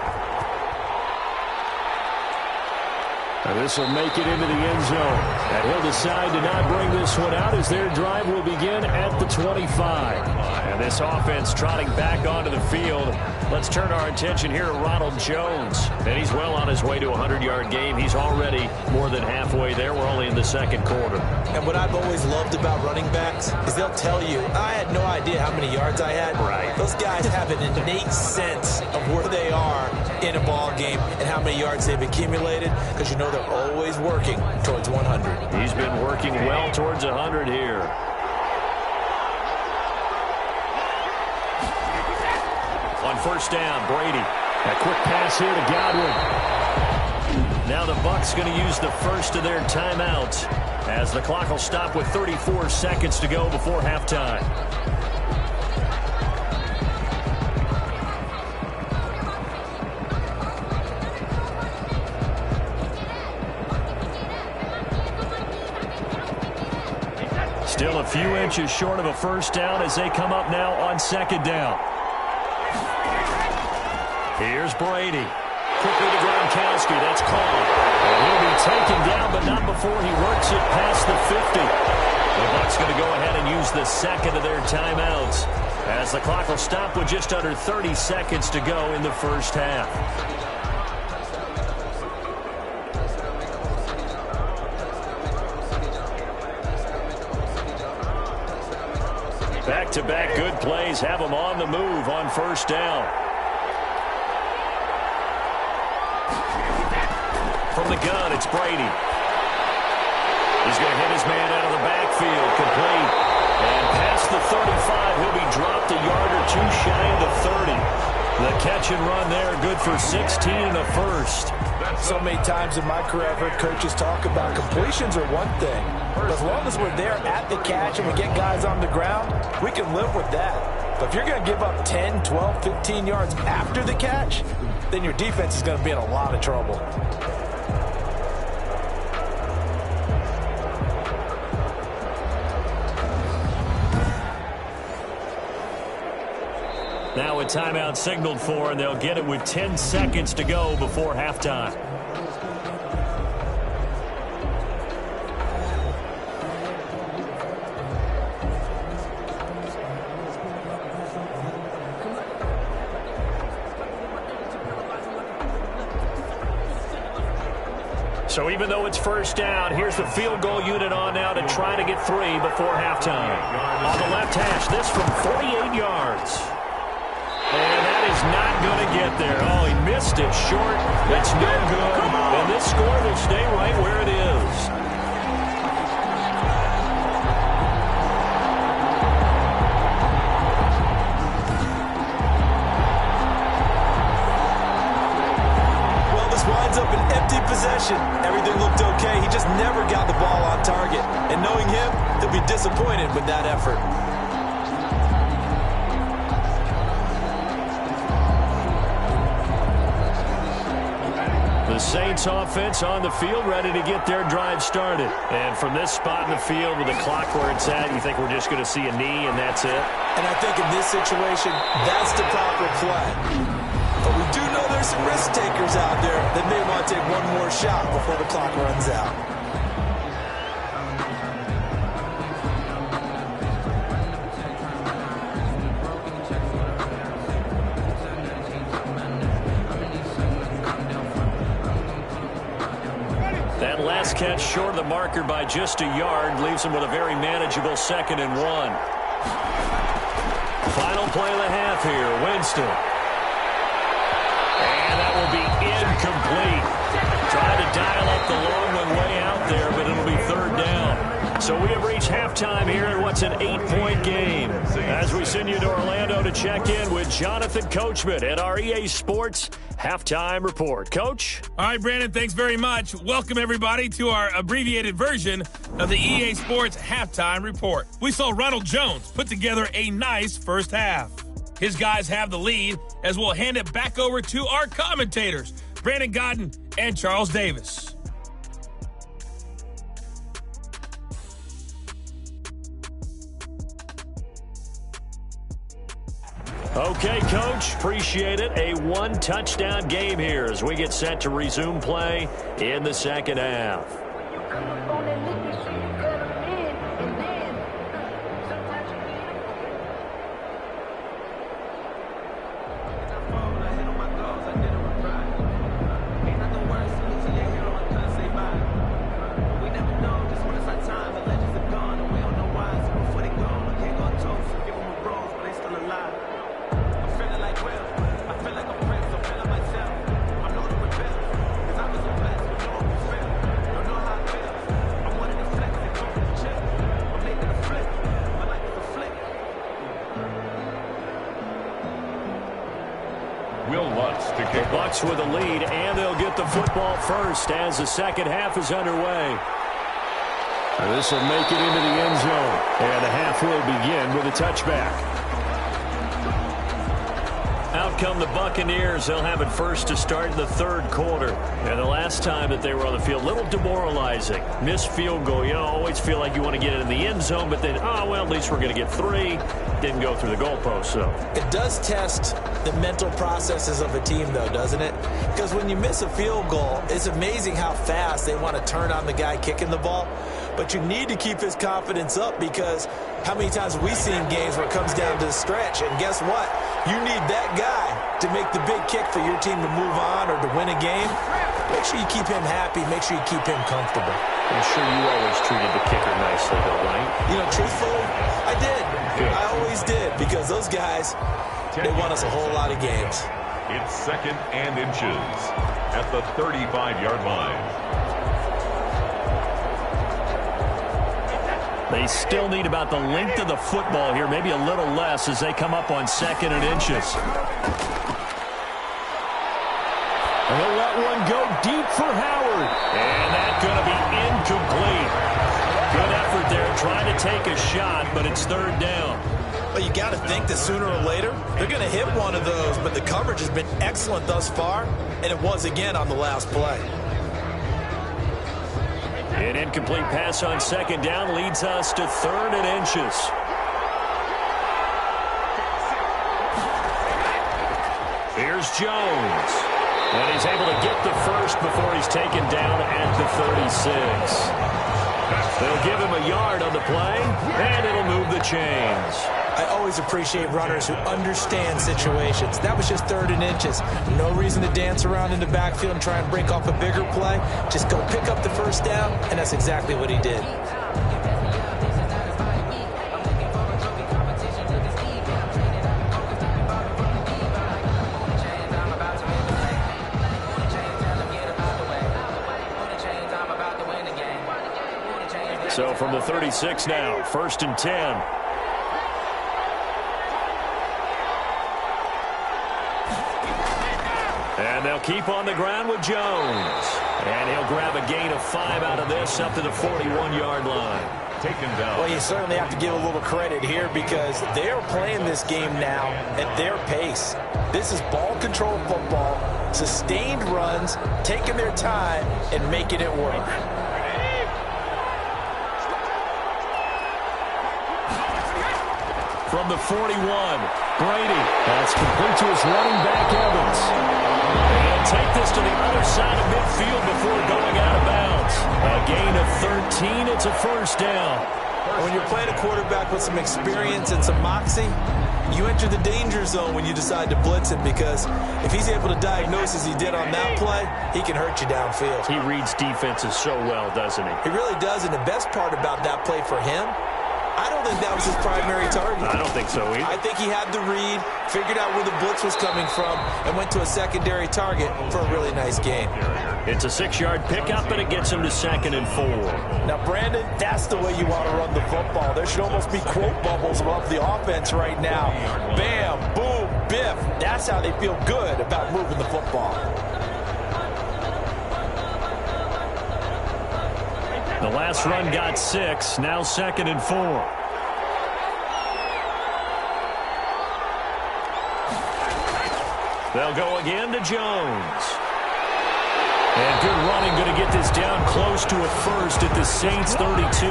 And this will make it into the end zone. And he'll decide to not bring this one out as their drive will begin at the 25. And this offense trotting back onto the field. Let's turn our attention here to Ronald Jones. And he's well on his way to a 100-yard game. He's already more than halfway there. We're only in the 2nd quarter. And what I've always loved about running backs is they'll tell you, I had no idea how many yards I had. Right. Those guys have an innate sense of where they are in a ball game and how many yards they've accumulated because you know they're always working towards 100. He's been working well towards 100 here. On first down, Brady. A quick pass here to Godwin. Now the Bucs going to use the first of their timeouts as the clock will stop with 34 seconds to go before halftime. Still a few inches short of a first down as they come up now on 2nd down. Here's Brady. Quickly to Gronkowski. That's called. And he'll be taken down, but not before he works it past the 50. The Bucs going to go ahead and use the 2nd of their timeouts as the clock will stop with just under 30 seconds to go in the first half. Back-to-back good plays have them on the move on first down. From the gun, it's Brady. He's going to hit his man out of the backfield, complete. And past the 35, he'll be dropped a yard or 2 shy of the 30. The catch and run there, good for 16 and a first. So many times in my career, I've heard coaches talk about completions are one thing. But as long as we're there at the catch and we get guys on the ground, we can live with that. But if you're going to give up 10, 12, 15 yards after the catch, then your defense is going to be in a lot of trouble. Now a timeout signaled for, and they'll get it with 10 seconds to go before halftime. So even though it's first down, here's the field goal unit on now to try to get 3 before halftime. On the left hash, this from 48 yards. And that is not going to get there. Oh, he missed it short. It's no good. And this score will stay right where it is. Well, this winds up an empty possession. Everything looked okay. He just never got the ball on target. And knowing him, he'll be disappointed with that effort. The Saints offense on the field, ready to get their drive started. And from this spot in the field with the clock where it's at, you think we're just going to see a knee and that's it? And I think in this situation, that's the proper play. But we do know there's some risk takers out there that may want to take one more shot before the clock runs out. That last catch short of the marker by just a yard leaves him with a very manageable 2nd and 1. Final play of the half here, Winston. And that will be incomplete. Trying to dial up the long one way out there, but it'll be 3rd down. So we have reached halftime here in what's an 8-point game. As we send you to Orlando to check in with Jonathan Coachman at our EA Sports Halftime Report. Coach? All right, Brandon, thanks very much. Welcome, everybody, to our abbreviated version of the EA Sports Halftime Report. We saw Ronald Jones put together a nice first half. His guys have the lead as we'll hand it back over to our commentators, Brandon Godden and Charles Davis. Okay, Coach, appreciate it. A one-touchdown game here as we get set to resume play in the second half. The Bucs with a lead, and they'll get the football first as the second half is underway. This will make it into the end zone, and the half will begin with a touchback. Out come the Buccaneers. They'll have it first to start in the 3rd quarter. And the last time that they were on the field, a little demoralizing. Missed field goal. You always feel like you want to get it in the end zone, but then, oh, well, at least we're going to get 3. Didn't go through the goalpost, so. It does test the mental processes of a team, though, doesn't it? Because when you miss a field goal, it's amazing how fast they want to turn on the guy kicking the ball. But you need to keep his confidence up because how many times have we seen games where it comes down to the stretch, and guess what? You need that guy to make the big kick for your team to move on or to win a game. Make sure you keep him happy. Make sure you keep him comfortable. I'm sure you always treated the kicker nicely, though, right? You know, truthfully, I did. Good. I always did because those guys, they won us a whole lot of games. It's 2nd and inches at the 35-yard line. They still need about the length of the football here, maybe a little less as they come up on 2nd and inches. And he'll let one go deep for Howard. And that's going to be incomplete. Good effort there trying to take a shot, but it's third down. Well, you got to think that sooner or later they're going to hit one of those, but the coverage has been excellent thus far, and it was again on the last play. An incomplete pass on second down leads us to 3rd and inches. Here's Jones. And he's able to get the first before he's taken down at the 36. They'll give him a yard on the play, and it'll move the chains. I always appreciate runners who understand situations. That was just 3rd and inches. No reason to dance around in the backfield and try and break off a bigger play. Just go pick up the first down, and that's exactly what he did. So from the 36 now, 1st and 10. And they'll keep on the ground with Jones. And he'll grab a gain of 5 out of this up to the 41-yard line. Taken down. Well, you certainly have to give a little credit here because they're playing this game now at their pace. This is ball control football, sustained runs, taking their time, and making it work. From the 41, Brady. That's complete to his running back, Evans. And take this to the other side of midfield before going out of bounds. A gain of 13. It's a first down. When you're playing a quarterback with some experience and some moxie, you enter the danger zone when you decide to blitz him because if he's able to diagnose as he did on that play, he can hurt you downfield. He reads defenses so well, doesn't he? He really does, and the best part about that play for him, I don't think that was his primary target. I don't think so either. I think he had the read, figured out where the blitz was coming from, and went to a secondary target for a really nice gain. It's a 6-yard pickup, and it gets him to 2nd and 4. Now, Brandon, that's the way you want to run the football. There should almost be quote bubbles above the offense right now. Bam, boom, biff. That's how they feel good about moving the football. The last run got 6, now 2nd and 4. They'll go again to Jones. And good running, going to get this down close to a first at the Saints 32.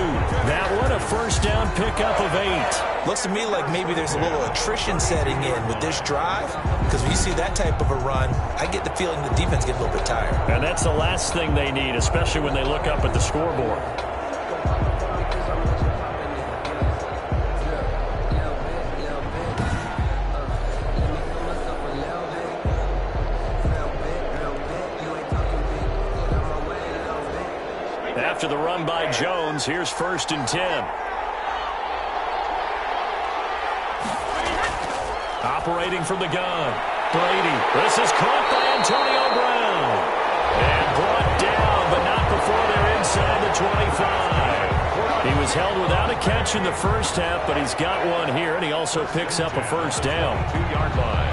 That one, a first down pickup of 8. Looks to me like maybe there's a little attrition setting in with this drive, because when you see that type of a run, I get the feeling the defense gets a little bit tired. And that's the last thing they need, especially when they look up at the scoreboard. After the run by Jones, here's 1st and 10. Operating from the gun, Brady. This is caught by Antonio Brown. And brought down, but not before they're inside the 25. He was held without a catch in the first half, but he's got one here, and he also picks up a first down. 2-yard line.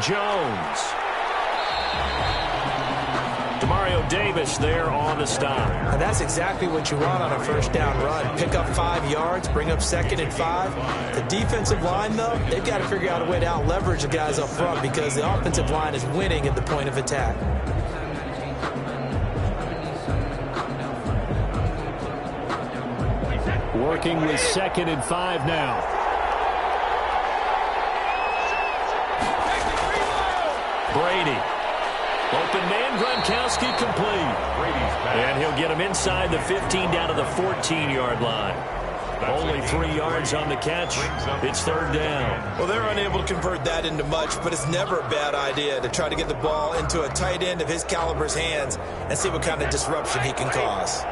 Jones. Demario Davis there on the stop. And that's exactly what you want on a first down run. Pick up 5 yards, bring up 2nd and 5. The defensive line, though, they've got to figure out a way to out-leverage the guys up front because the offensive line is winning at the point of attack. Working with 2nd and 5 now. Brady. Open man, Gronkowski complete. And he'll get him inside the 15 down to the 14-yard line. Only 3 yards on the catch. It's 3rd down. Well, they're unable to convert that into much, but it's never a bad idea to try to get the ball into a tight end of his caliber's hands and see what kind of disruption he can cause.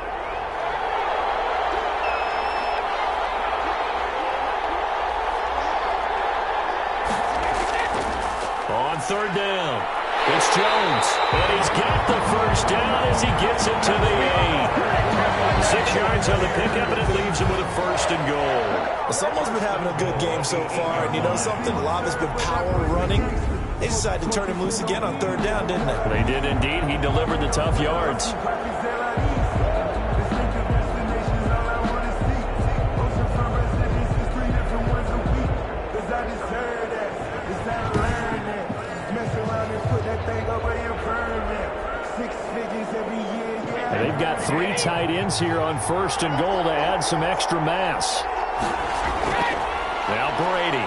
On 3rd down, it's Jones, and he's got the first down as he gets it to the 8. 6 yards on the pickup, and it leaves him with a first and goal. Someone's been having a good game so far, and you know something? A lot of it's been power running. They decided to turn him loose again on third down, didn't they? They did indeed. He delivered the tough yards. And they've got 3 tight ends here on first and goal to add some extra mass. Now Brady.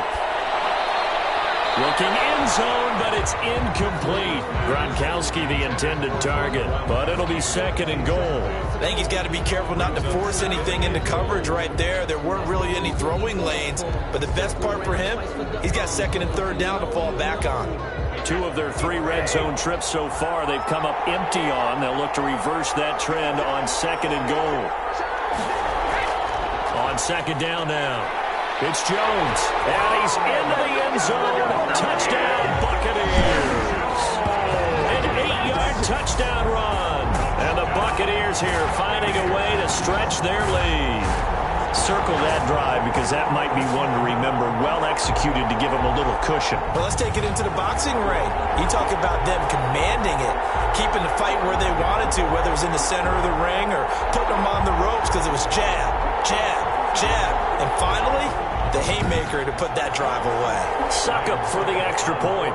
Looking end zone, but it's incomplete. Gronkowski the intended target, but it'll be second and goal. I think he's got to be careful not to force anything into coverage right there. There weren't really any throwing lanes, but the best part for him, he's got second and third down to fall back on. 2 of their 3 red zone trips so far, they've come up empty on. They'll look to reverse that trend on second and goal. On second down now. It's Jones, and he's into the end zone. Touchdown, Buccaneers. An 8-yard touchdown run. And the Buccaneers here finding a way to stretch their lead. Circle that drive because that might be one to remember. Well executed to give them a little cushion. Well, let's take it into the boxing ring. You talk about them commanding it, keeping the fight where they wanted to, whether it was in the center of the ring or putting them on the ropes because it was jab, jab, jab. And finally, the haymaker to put that drive away. Suck up for the extra point.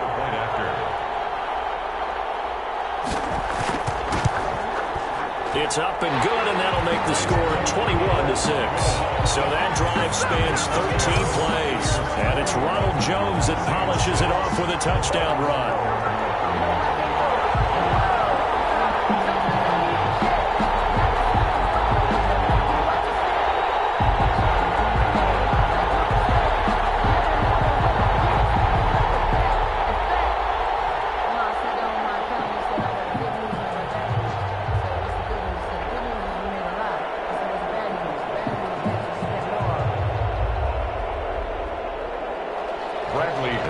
It's up and good, and that'll make the score 21-6. So that drive spans 13 plays. And it's Ronald Jones that polishes it off with a touchdown run.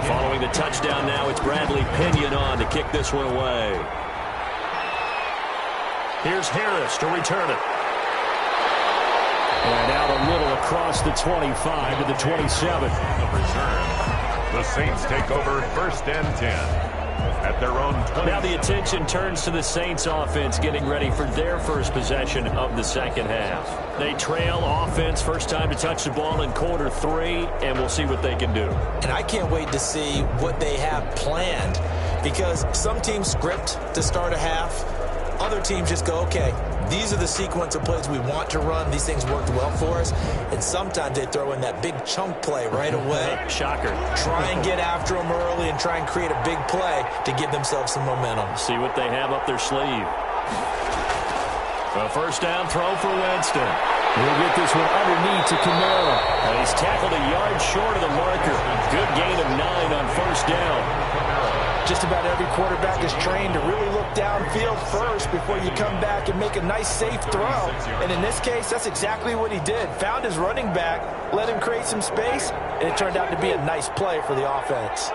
Following the touchdown now, it's Bradley Pinion on to kick this one away. Here's Harris to return it. And out a little across the 25 to the 27. The Saints take over first and 10. At their own 20. Now the attention turns to the Saints offense getting ready for their first possession of the second half. They trail offense, first time to touch the ball in quarter 3, and we'll see what they can do. And I can't wait to see what they have planned because some teams script to start a half. Other teams just go, okay, these are the sequence of plays we want to run. These things worked well for us. And sometimes they throw in that big chunk play right away. Shocker. Try and get after them early and try and create a big play to give themselves some momentum. See what they have up their sleeve. A first down throw for Winston. He'll get this one underneath to Kamara. And he's tackled a yard short of the marker. Good gain of 9 on first down. Just about every quarterback is trained to really look downfield first before you come back and make a nice, safe throw. And in this case, that's exactly what he did. Found his running back, let him create some space, and it turned out to be a nice play for the offense.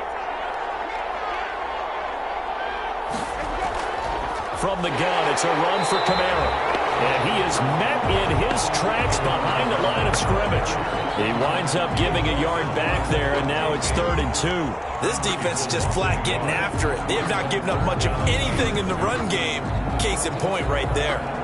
From the gun, it's a run for Kamara. And he is met in his tracks behind the line of scrimmage. He winds up giving a yard back there, and now it's 3rd and 2. This defense is just flat getting after it. They have not given up much of anything in the run game. Case in point right there.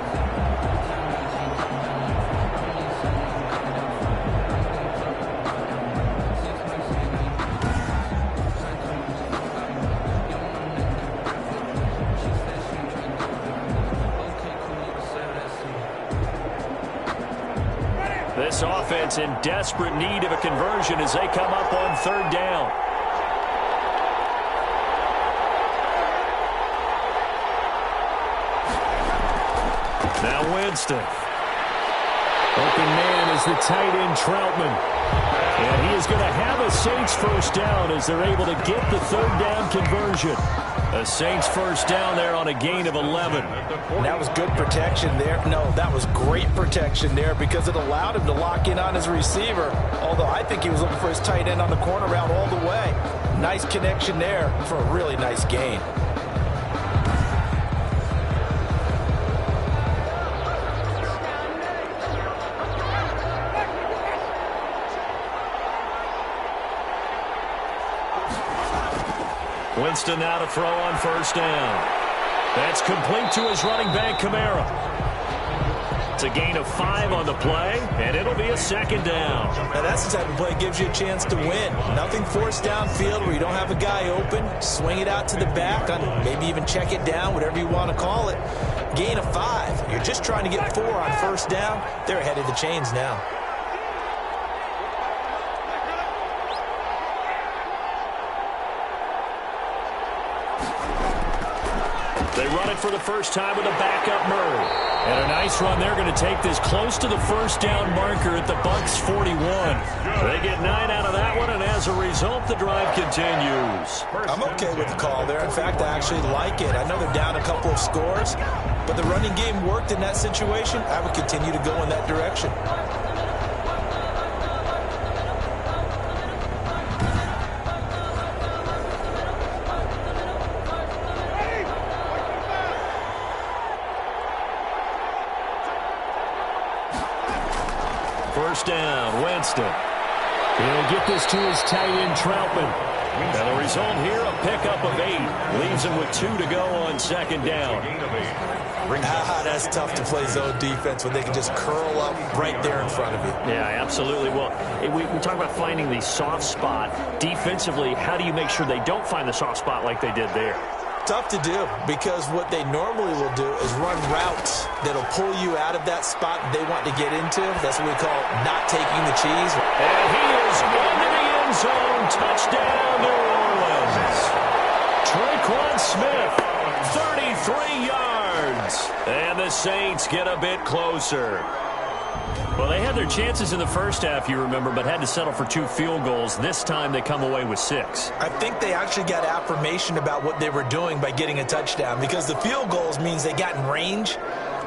This offense in desperate need of a conversion as they come up on 3rd down. Now Winston. Open man is the tight end Troutman. And he is going to have a Saints first down as they're able to get the 3rd down conversion. A Saints first down there on a gain of 11. That was good protection there. No, that was great protection there because it allowed him to lock in on his receiver. Although I think he was looking for his tight end on the corner route all the way. Nice connection there for a really nice gain. Winston now to throw on first down. That's complete to his running back, Kamara. It's a gain of 5 on the play, and it'll be a second down. Now that's the type of play that gives you a chance to win. Nothing forced downfield where you don't have a guy open. Swing it out to the back, maybe even check it down, whatever you want to call it. Gain of 5. You're just trying to get 4 on first down. They're ahead of the chains now. They run it for the first time with a backup Murray. And a nice run. They're going to take this close to the first down marker at the Bucs 41. They get 9 out of that one, and as a result, the drive continues. I'm okay with the call there. In fact, I actually like it. I know they're down a couple of scores, but the running game worked in that situation. I would continue to go in that direction. First down, Winston. He'll get this to his tight end, Troutman. And the result here, a pickup of 8. Leaves him with 2 to go on second down. That's tough to play zone defense when they can just curl up right there in front of you. Yeah, absolutely. Well, we talk about finding the soft spot. Defensively, how do you make sure they don't find the soft spot like they did there? Tough to do, because what they normally will do is run routes that'll pull you out of that spot they want to get into. That's what we call not taking the cheese. And he is into the end zone. Touchdown, New Orleans. Traquan Smith, 33 yards. And the Saints get a bit closer. Well, they had their chances in the first half, you remember, but had to settle for 2 field goals. This time they come away with 6. I think they actually got affirmation about what they were doing by getting a touchdown, because the field goals means they got in range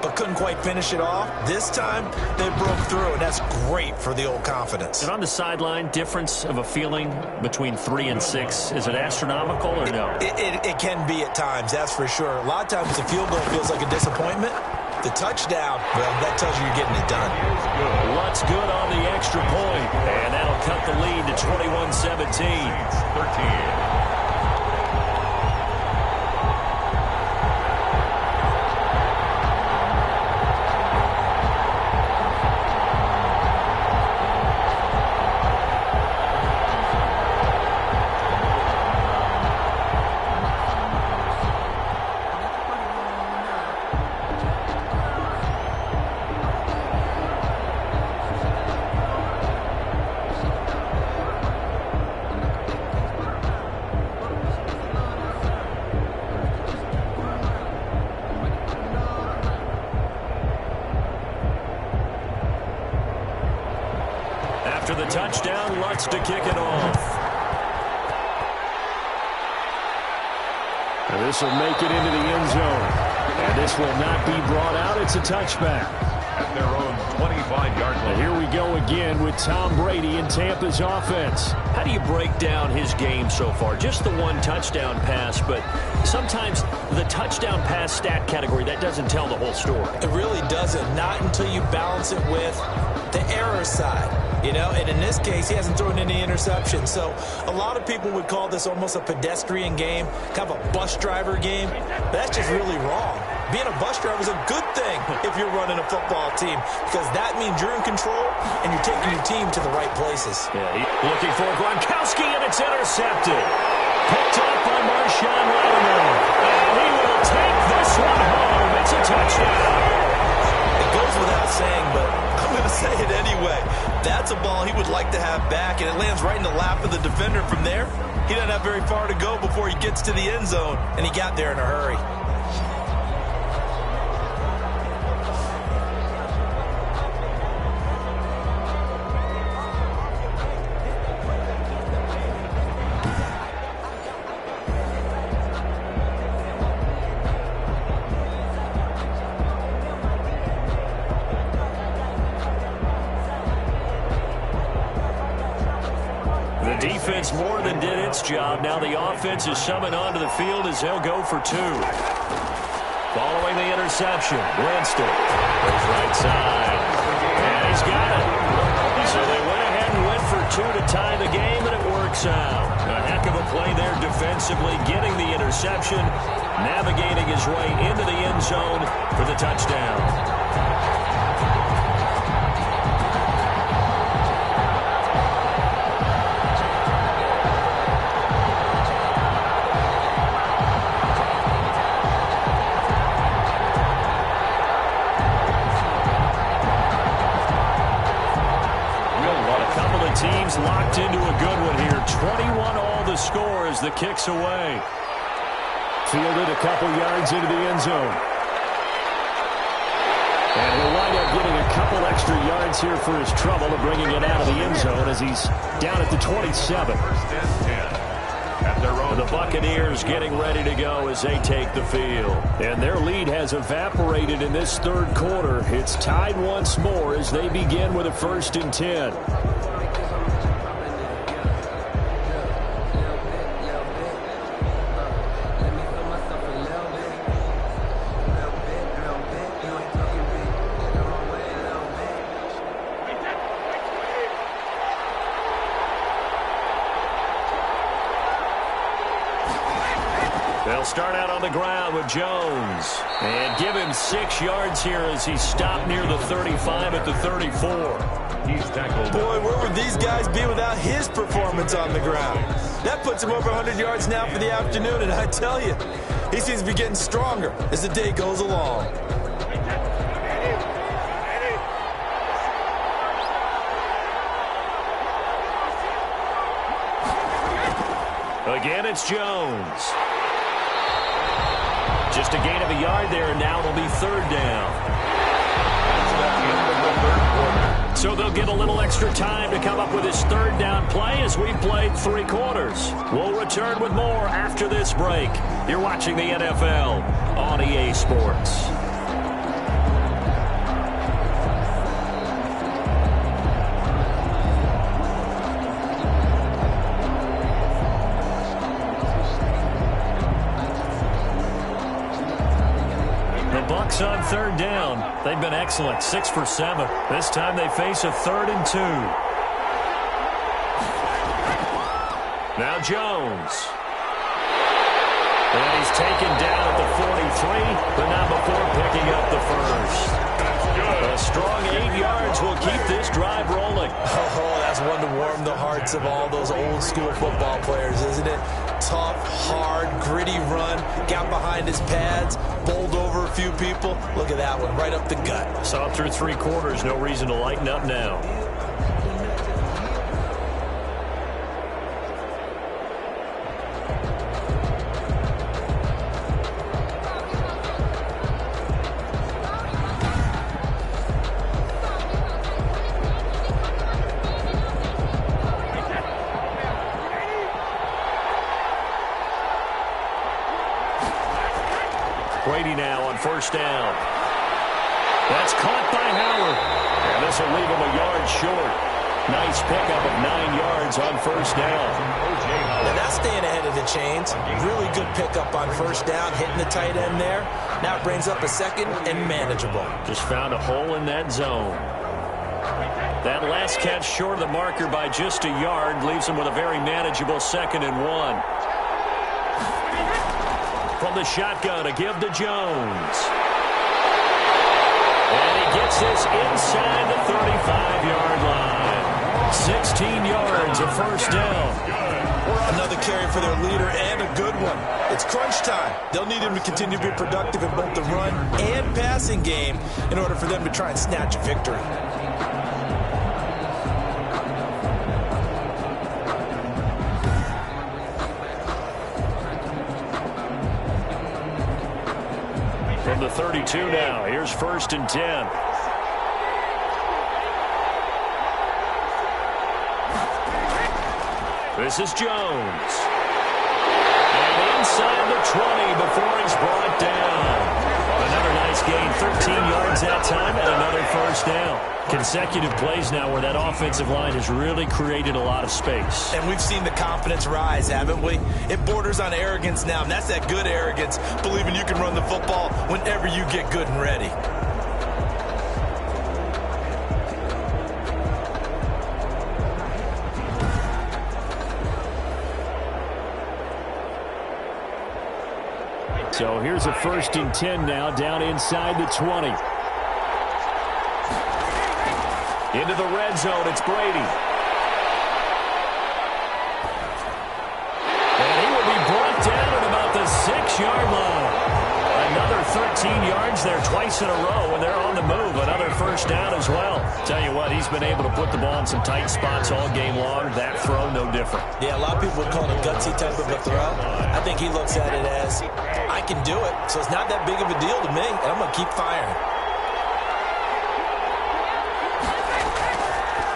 but couldn't quite finish it off. This time they broke through, and that's great for the old confidence. And on the sideline, difference of a feeling between 3 and 6, is it astronomical or no? It can be at times, that's for sure. A lot of times the field goal feels like a disappointment. The touchdown, well, that tells you you're getting it done. Lutz good on the extra point, and that'll cut the lead to 21-17. 13. After the touchdown, Lutz to kick it off. And this will make it into the end zone. And this will not be brought out. It's a touchback. At their own 25-yard line. And here we go again with Tom Brady in Tampa's offense. How do you break down his game so far? Just the 1 touchdown pass, but sometimes the touchdown pass stat category, that doesn't tell the whole story. It really doesn't. Not until you balance it with the error side. You know, and in this case, he hasn't thrown any interceptions. So a lot of people would call this almost a pedestrian game, kind of a bus driver game. But that's just really wrong. Being a bus driver is a good thing if you're running a football team, because that means you're in control and you're taking your team to the right places. Yeah, looking for Gronkowski, and it's intercepted. Picked up by Marshawn Lattimore. And he will take this one home. It's a touchdown. It goes without saying, but I'm going to say it anyway. That's a ball he would like to have back, and it lands right in the lap of the defender. From there, he doesn't have very far to go before he gets to the end zone, and he got there in a hurry. Defense more than did its job. Now the offense is summoned onto the field as they'll go for 2. Following the interception, Winston goes right side. And he's got it. So they went ahead and went for 2 to tie the game, and it works works out. A heck of a play there defensively, getting the interception, navigating his way into the end zone for the touchdown. Teams locked into a good one here. 21 all the score as the kick's away. Fielded a couple yards into the end zone. And he'll wind up getting a couple extra yards here for his trouble of bringing it out of the end zone as he's down at the 27. The Buccaneers getting ready to go as they take the field. And their lead has evaporated in this third quarter. It's tied once more as they begin with a 1st and 10. They'll start out on the ground with Jones. And give him 6 yards here as he's stopped near the 35 at the 34. He's tackled. Boy, where would these guys be without his performance on the ground? That puts him over 100 yards now for the afternoon, and I tell you, he seems to be getting stronger as the day goes along. Again, it's Jones. Just a gain of a yard there, and now it'll be 3rd down. So they'll get a little extra time to come up with his 3rd down play as we've played 3 quarters. We'll return with more after this break. You're watching the NFL on EA Sports. Bucks on 3rd down. They've been excellent, 6 for 7. This time they face a 3rd and 2. Now Jones. And he's taken down at the 43, but not before picking up the first. A strong 8 yards will keep this drive rolling. Oh, that's one to warm the hearts of all those old school football players, isn't it? Tough, hard, gritty run, got behind his pads, bowled over a few people. Look at that one, right up the gut. Saw it through 3 quarters, no reason to lighten up now. Brady now on 1st down. That's caught by Howard. And this will leave him a yard short. Nice pickup of 9 yards on 1st down. Now that's staying ahead of the chains. Really good pickup on 1st down, hitting the tight end there. Now it brings up a 2nd and manageable. Just found a hole in that zone. That last catch short of the marker by just a yard leaves him with a very manageable 2nd and 1. From the shotgun to give to Jones. And he gets this inside the 35-yard line. 16 yards, a 1st down. Another carry for their leader and a good one. It's crunch time. They'll need him to continue to be productive in both the run and passing game in order for them to try and snatch a victory. From the 32 now, here's 1st and 10. This is Jones. And inside the 20 before he's brought down. Another nice gain, 13 yards that time, and another 1st down. Consecutive plays now where that offensive line has really created a lot of space. And we've seen the confidence rise, haven't we? It borders on arrogance now, and that's that good arrogance, believing you can run the football whenever you get good and ready. So here's a 1st and 10 now, down inside the 20. Into the red zone, it's Brady. And he will be brought down at about the 6-yard line. Another 13 yards there twice in a row, and they're on the move. Another 1st down as well. Tell you what, he's been able to put the ball in some tight spots all game long. That throw, no different. Yeah, a lot of people would call it a gutsy type of a throw. I think he looks at it as, I can do it, so it's not that big of a deal to me, and I'm going to keep firing.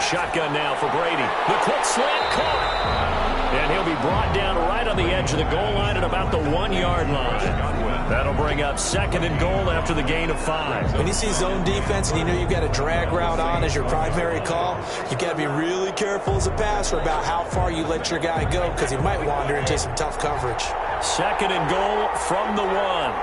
Shotgun now for Brady. The quick slant caught. And he'll be brought down right on the edge of the goal line at about the 1-yard line. That'll bring up 2nd and goal after the gain of 5. When you see zone defense and you know you've got a drag route on as your primary call, you've got to be really careful as a passer about how far you let your guy go because he might wander into some tough coverage. 2nd and goal from the 1.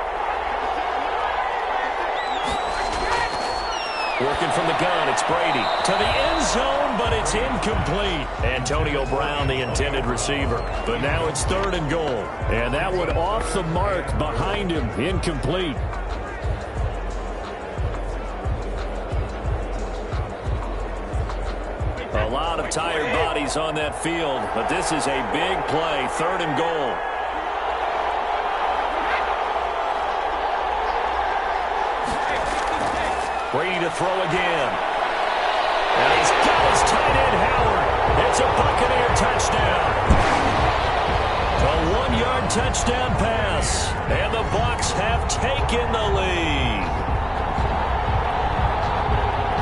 Working from the gun, it's Brady. To the end zone, but it's incomplete. Antonio Brown, the intended receiver. But now it's 3rd and goal. And that one off the mark behind him. Incomplete. A lot of tired bodies on that field, but this is a big play. 3rd and goal. Brady to throw again. And he's got his tight end, Howard. It's a Buccaneer touchdown. A 1-yard touchdown pass. And the Bucs have taken the lead.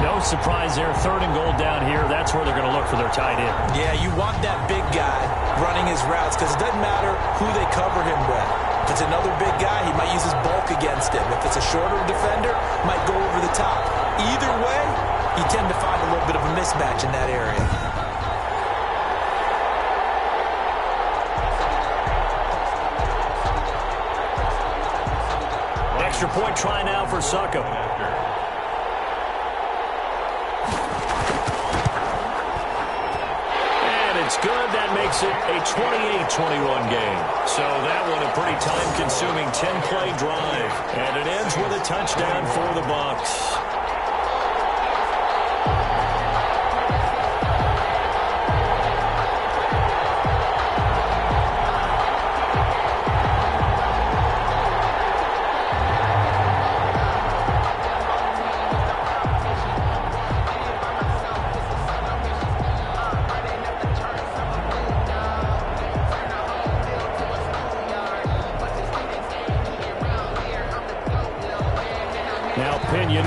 No surprise there. 3rd and goal down here. That's where they're going to look for their tight end. Yeah, you want that big guy running his routes because it doesn't matter who they cover him with. If it's another big guy, he might use his bulk against him. If it's a shorter defender, might go over the top. Either way, you tend to find a little bit of a mismatch in that area. Extra point try now for Succop. It's good. That makes it a 28-21 game. So that one a pretty time-consuming 10-play drive. And it ends with a touchdown for the Bucs.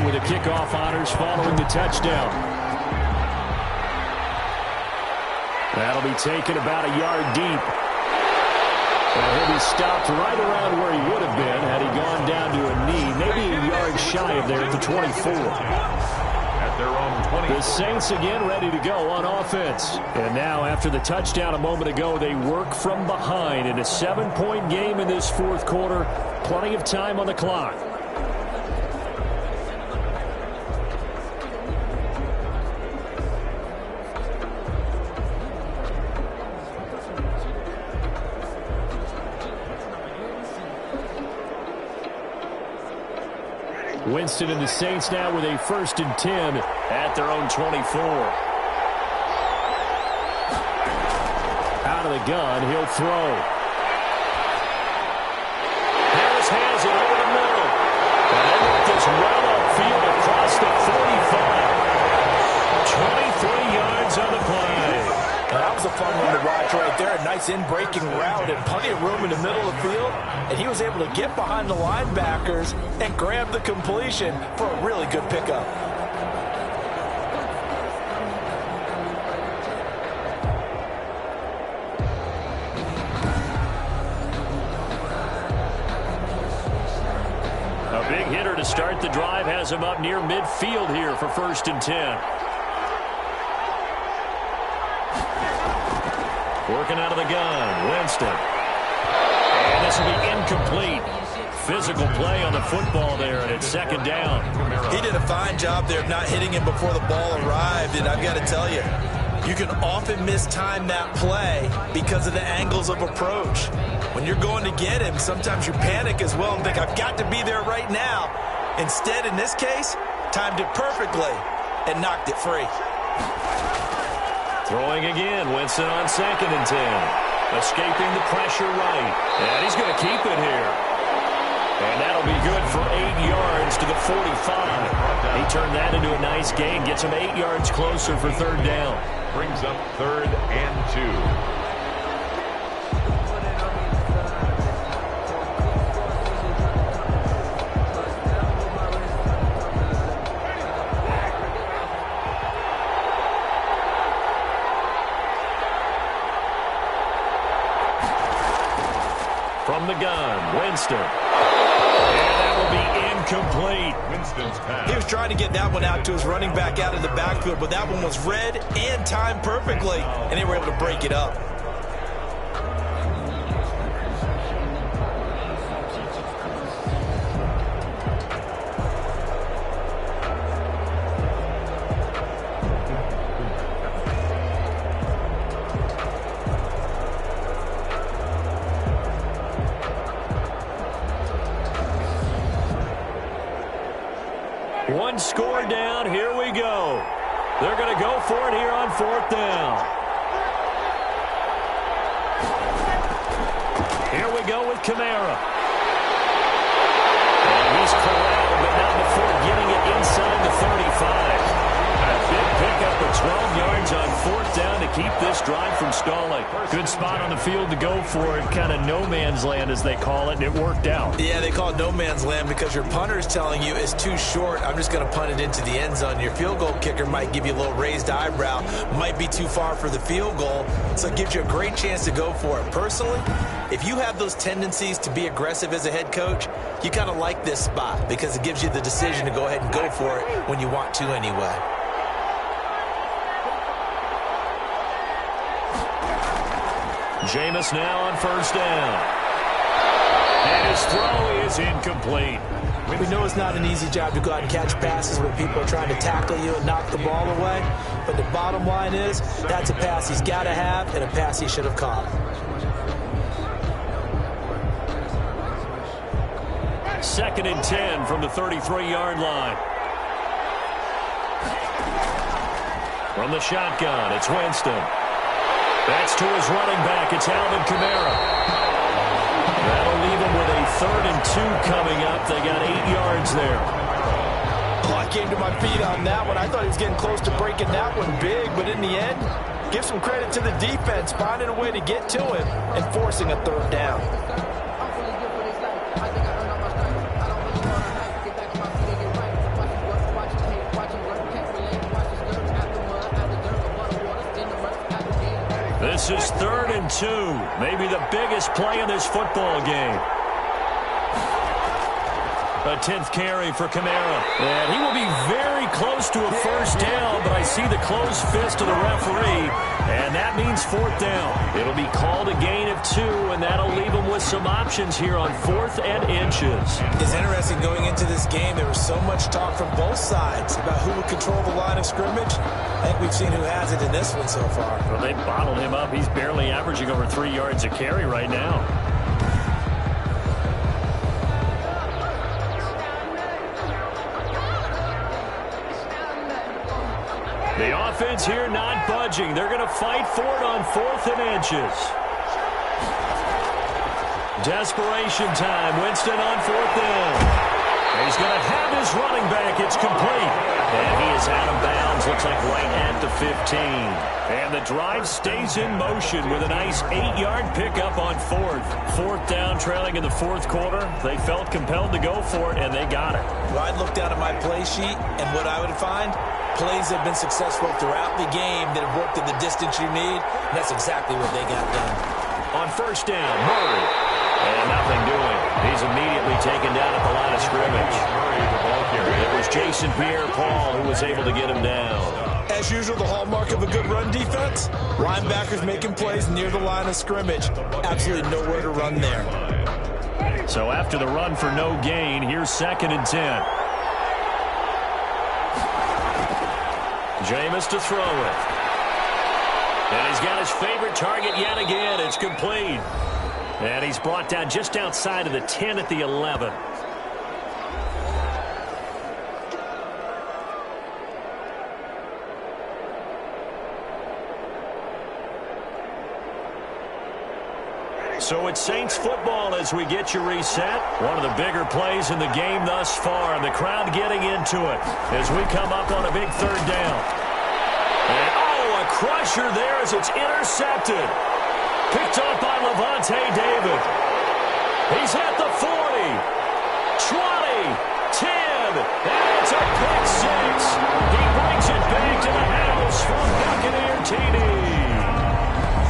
With the kickoff honors following the touchdown. That'll be taken about a yard deep. And he'll be stopped right around where he would have been had he gone down to a knee, maybe a yard shy of there at the 24. At their own 20. The Saints again ready to go on offense. And now after the touchdown a moment ago, they work from behind in a 7-point game in this 4th quarter. Plenty of time on the clock. Winston and the Saints now with a 1st and 10 at their own 24. Out of the gun, he'll throw. Harris has it over the middle. And they work this well upfield across the 45. 23 yards on the play. That was a fun one to watch right there. A nice in-breaking route and plenty of room in the middle of the field. And he was able to get behind the linebackers and grab the completion for a really good pickup. A big hitter to start the drive has him up near midfield here for 1st and 10. Working out of the gun, Winston. And this will be incomplete. Physical play on the football there, and it's 2nd down. He did a fine job there of not hitting him before the ball arrived, and I've got to tell you, You can often mistime that play because of the angles of approach. When you're going to get him, sometimes you panic as well and think, I've got to be there right now. Instead, in this case, timed it perfectly and knocked it free. Throwing again, Winston on 2nd and 10. Escaping the pressure right. And he's going to keep it here. And that'll be good for 8 yards to the 45. He turned that into a nice gain. Gets him 8 yards closer for 3rd down. Brings up 3rd and 2. From the gun, Winston. And that will be incomplete. Winston's pass. He was trying to get that one out to his running back out of the backfield, but that one was read and timed perfectly, and they were able to break it up. One score down. Here we go. They're going to go for it here on 4th down. Here we go with Kamara. And he's corralled, but not before getting it inside the 35. A big pickup of 12 yards on 4th down to keep this drive from stalling. Good spot on the field to go for it. Kind of no man's land, as they call it, and it worked out. Yeah, they call it no man's land because your punter is telling you it's too short. I'm just going to punt it into the end zone. Your field goal kicker might give you a little raised eyebrow. Might be too far for the field goal, so it gives you a great chance to go for it. Personally, if you have those tendencies to be aggressive as a head coach, you kind of like this spot because it gives you the decision to go ahead and go for it when you want to anyway. Jameis now on 1st down. And his throw is incomplete. We know it's not an easy job to go out and catch passes when people are trying to tackle you and knock the ball away. But the bottom line is, that's a pass he's got to have and a pass he should have caught. 2nd and 10 from the 33-yard line. From the shotgun, it's Winston. That's to his running back. It's Alvin Kamara. That'll leave him with a 3rd and 2 coming up. They got 8 yards there. Oh, I came to my feet on that one. I thought he was getting close to breaking that one big, but in the end, give some credit to the defense, finding a way to get to him and forcing a 3rd down. This is 3rd and 2. Maybe the biggest play in this football game. A 10th carry for Kamara. And he will be very close to a 1st down, but I see the closed fist of the referee, and that means 4th down. It'll be called a gain of 2, and that'll leave him with some options here on 4th and inches. It's interesting going into this game. There was so much talk from both sides about who would control the line of scrimmage. I think we've seen who has it in this one so far. Well, they bottled him up. He's barely averaging over 3 yards a carry right now. The offense here not budging. They're going to fight for it on 4th and inches. Desperation time. Winston on 4th down. He's going to have his running back. It's complete. And he is out of bounds. Looks like right at the 15. And the drive stays in motion with a nice 8-yard pickup on 4th. 4th down, trailing in the 4th quarter. They felt compelled to go for it, and they got it. Well, I'd look down at my play sheet, and what I would find, plays have been successful throughout the game that have worked at the distance you need, and that's exactly what they got done. On 1st down, Murray. And nothing doing. He's immediately taken down at the line of scrimmage. It was Jason Pierre-Paul who was able to get him down. As usual, the hallmark of a good run defense, linebackers making plays near the line of scrimmage. Absolutely nowhere to run there. So after the run for no gain, here's 2nd and 10. Jameis to throw it. And he's got his favorite target yet again. It's complete. And he's brought down just outside of the 10 at the 11. So it's Saints football as we get you reset. One of the bigger plays in the game thus far, and the crowd getting into it as we come up on a big third down. And, a crusher there as it's intercepted. Picked up by Levante David. He's at the 40, 20, 10, and it's a pick six. He brings it back to the house from Buccaneer TD.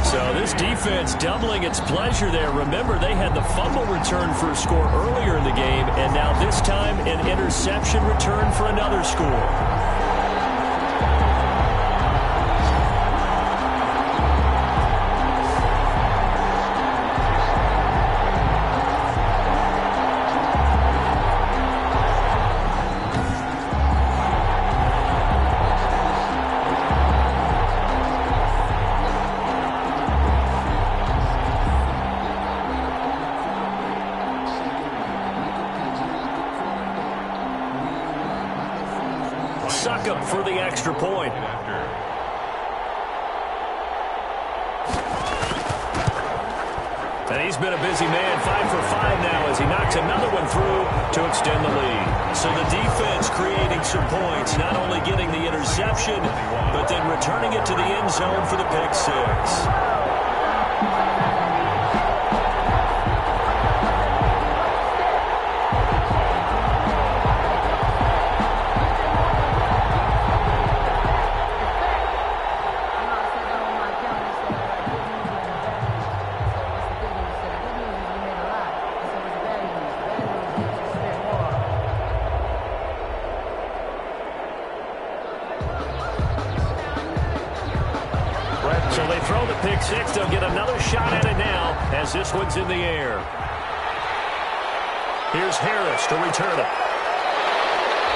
So this defense doubling its pleasure there. Remember, they had the fumble return for a score earlier in the game, and now this time an interception return for another score. For the extra point. And he's been a busy man, 5 for 5 now as he knocks another one through to extend the lead. So the defense creating some points, not only getting the interception, but then returning it to the end zone for the pick six. So they throw the pick six. They'll get another shot at it now as this one's in the air. Here's Harris to return it.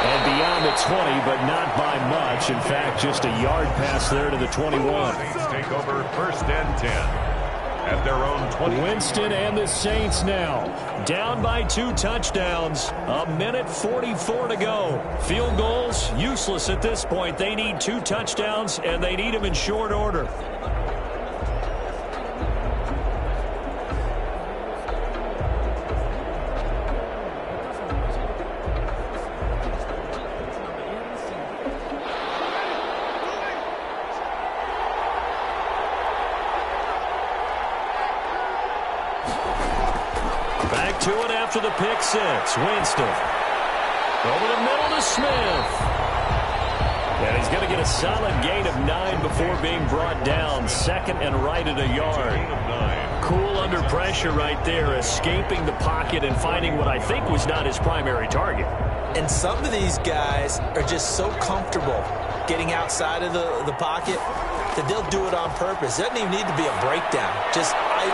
And beyond the 20, but not by much. In fact, just a yard pass there to the 21. Saints take over 1st and 10 at their own 20. Winston and the Saints now down by 2 touchdowns. A minute 44 to go. Field goals useless at this point. They need 2 touchdowns, and they need them in short order. Back to it after the pick six. Winston. Over the middle to Smith. And he's going to get a solid gain of 9 before being brought down. 2nd and right at a yard. Cool under pressure right there, escaping the pocket and finding what I think was not his primary target. And some of these guys are just so comfortable getting outside of the pocket that they'll do it on purpose. It doesn't even need to be a breakdown. Just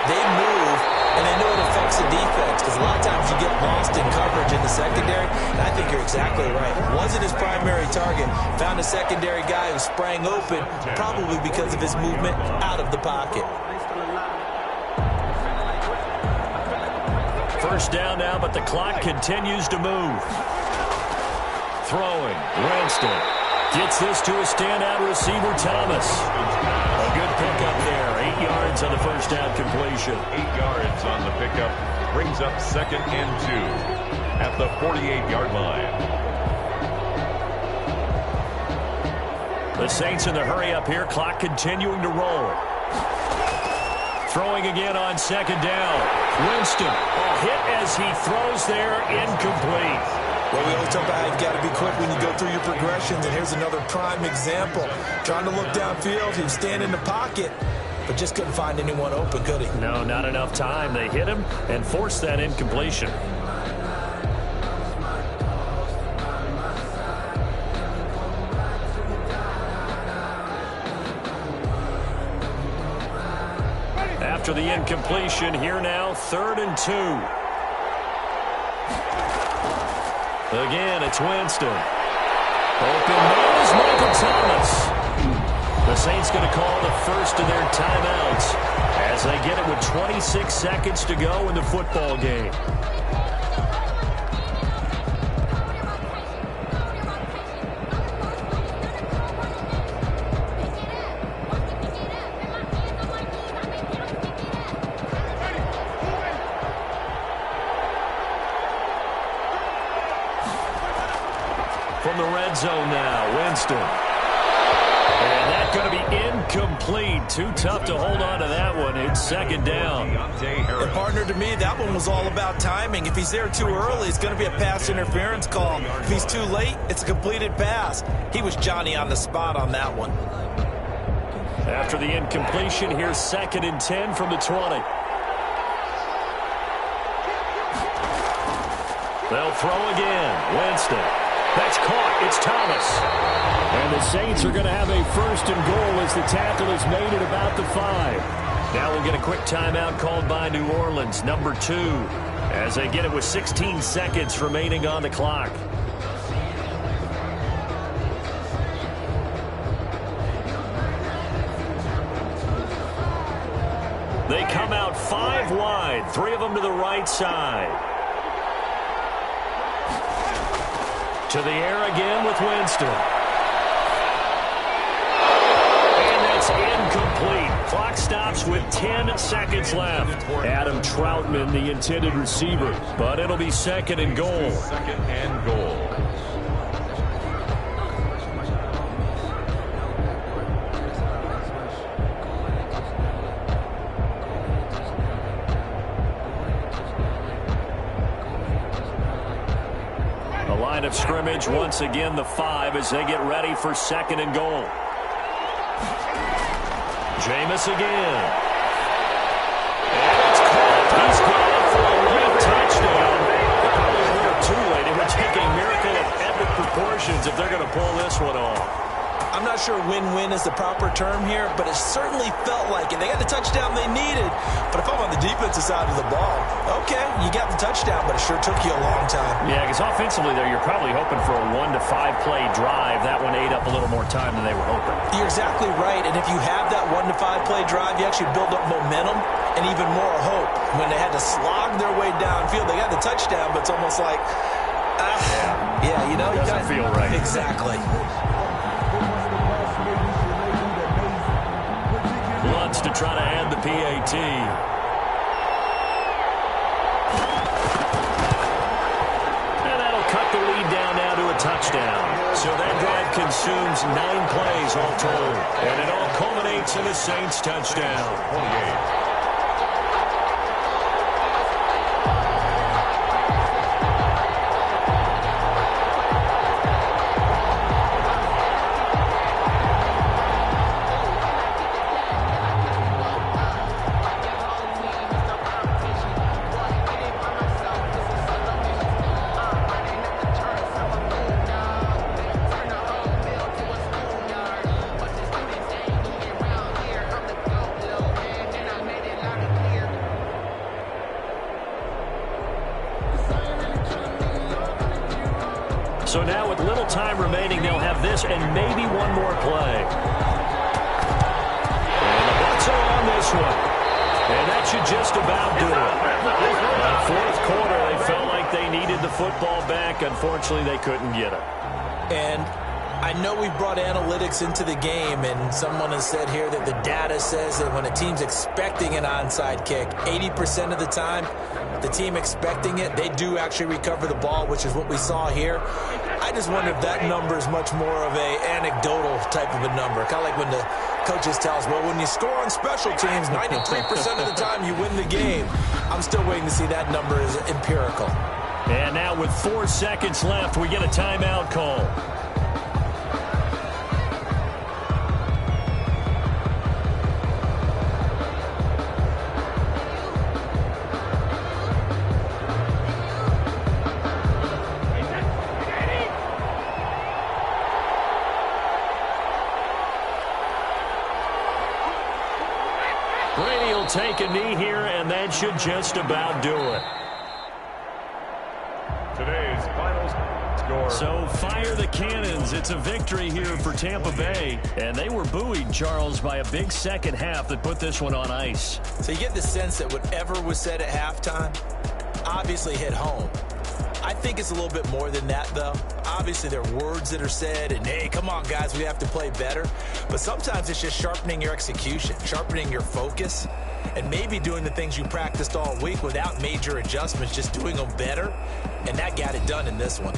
they move, and they know it affects the defense, because a lot of times you get lost in coverage in the secondary, and I think you're exactly right. Wasn't his primary target. Found a secondary guy who sprang open, probably because of his movement out of the pocket. First down now, but the clock continues to move. Throwing, Winston. Gets this to a standout receiver, Thomas. A good pickup there. 8 yards on the first down completion. 8 yards on the pickup. Brings up 2nd and 2 at the 48-yard line. The Saints in the hurry up here. Clock continuing to roll. Throwing again on 2nd down. Winston. A hit as he throws there. Incomplete. Well, we always talk about how you've got to be quick when you go through your progressions, and here's another prime example. Trying to look downfield, he was standing in the pocket, but just couldn't find anyone open, could he? No, not enough time. They hit him and forced that incompletion. After the incompletion, here now, 3rd and 2. Again, it's Winston. Open man is Michael Thomas. The Saints going to call the first of their timeouts as they get it with 26 seconds to go in the football game. From the red zone now, Winston. And that's going to be incomplete. Too tough to hold on to that one. It's second down. And partner, to me, that one was all about timing. If he's there too early, it's going to be a pass interference call. If he's too late, it's a completed pass. He was Johnny on the spot on that one. After the incompletion, here's 2nd and 10 from the 20. They'll throw again. Winston. That's caught. It's Thomas. And the Saints are going to have a 1st and goal as the tackle is made at about the 5. Now we'll get a quick timeout called by New Orleans, number 2, as they get it with 16 seconds remaining on the clock. They come out 5 wide, 3 of them to the right side. To the air again with Winston. And that's incomplete. Clock stops with 10 seconds left. Adam Troutman, the intended receiver. But it'll be 2nd and goal. 2nd and goal. Of scrimmage once again, the 5 as they get ready for 2nd and goal. Jameis again. And it's caught. He's going for a late touchdown. Probably a little too late. It would take a miracle of epic proportions if they're going to pull this one off. I'm not sure win-win is the proper term here, but it certainly felt like it. They got the touchdown they needed, but if I'm on the defensive side of the ball, okay, you got the touchdown, but it sure took you a long time. Yeah, because offensively there, you're probably hoping for a 1 to 5 play drive. That one ate up a little more time than they were hoping. You're exactly right, and if you have that 1 to 5 play drive, you actually build up momentum and even more hope. When they had to slog their way downfield, they got the touchdown, but it's almost like, you know, it doesn't feel right. Exactly. Lutz to try to add the PAT. And that'll cut the lead down now to a touchdown. So that drive consumes 9 plays all told. And it all culminates in a Saints touchdown. 28. So now with little time remaining, they'll have this and maybe one more play. And the Bucs are on this one. And that should just about do it. Fourth quarter, they felt like they needed the football back. Unfortunately, they couldn't get it. And I know we've brought analytics into the game, and someone has said here that the data says that when a team's expecting an onside kick, 80% of the time, the team expecting it, they do actually recover the ball, which is what we saw here. I just wonder if that number is much more of a anecdotal type of a number. Kind of like when the coaches tell us, well, when you score on special teams, 93% of the time you win the game. I'm still waiting to see that number is empirical. And now with 4 seconds left, we get a timeout call. Brady will take a knee here, and that should just about do it. Today's final score, So fire the cannons. It's a victory here for Tampa Bay. And they were buoyed, Charles, by a big second half that put this one on ice. So you get the sense that whatever was said at halftime obviously hit home. I think it's a little bit more than that, though. Obviously, there are words that are said, and, hey, come on, guys, we have to play better. But sometimes it's just sharpening your execution, sharpening your focus, and maybe doing the things you practiced all week without major adjustments, just doing them better. And that got it done in this one.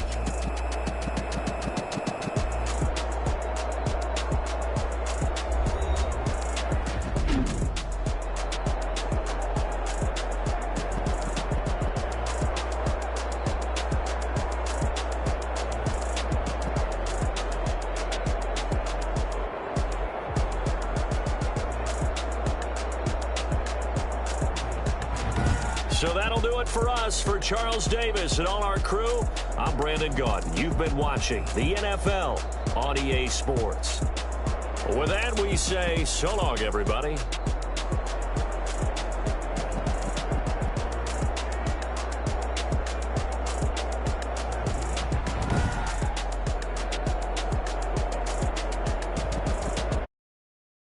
So that'll do it for us. For Charles Davis and all our crew, I'm Brandon Gaudin. You've been watching the NFL on EA Sports. With that, we say so long, everybody.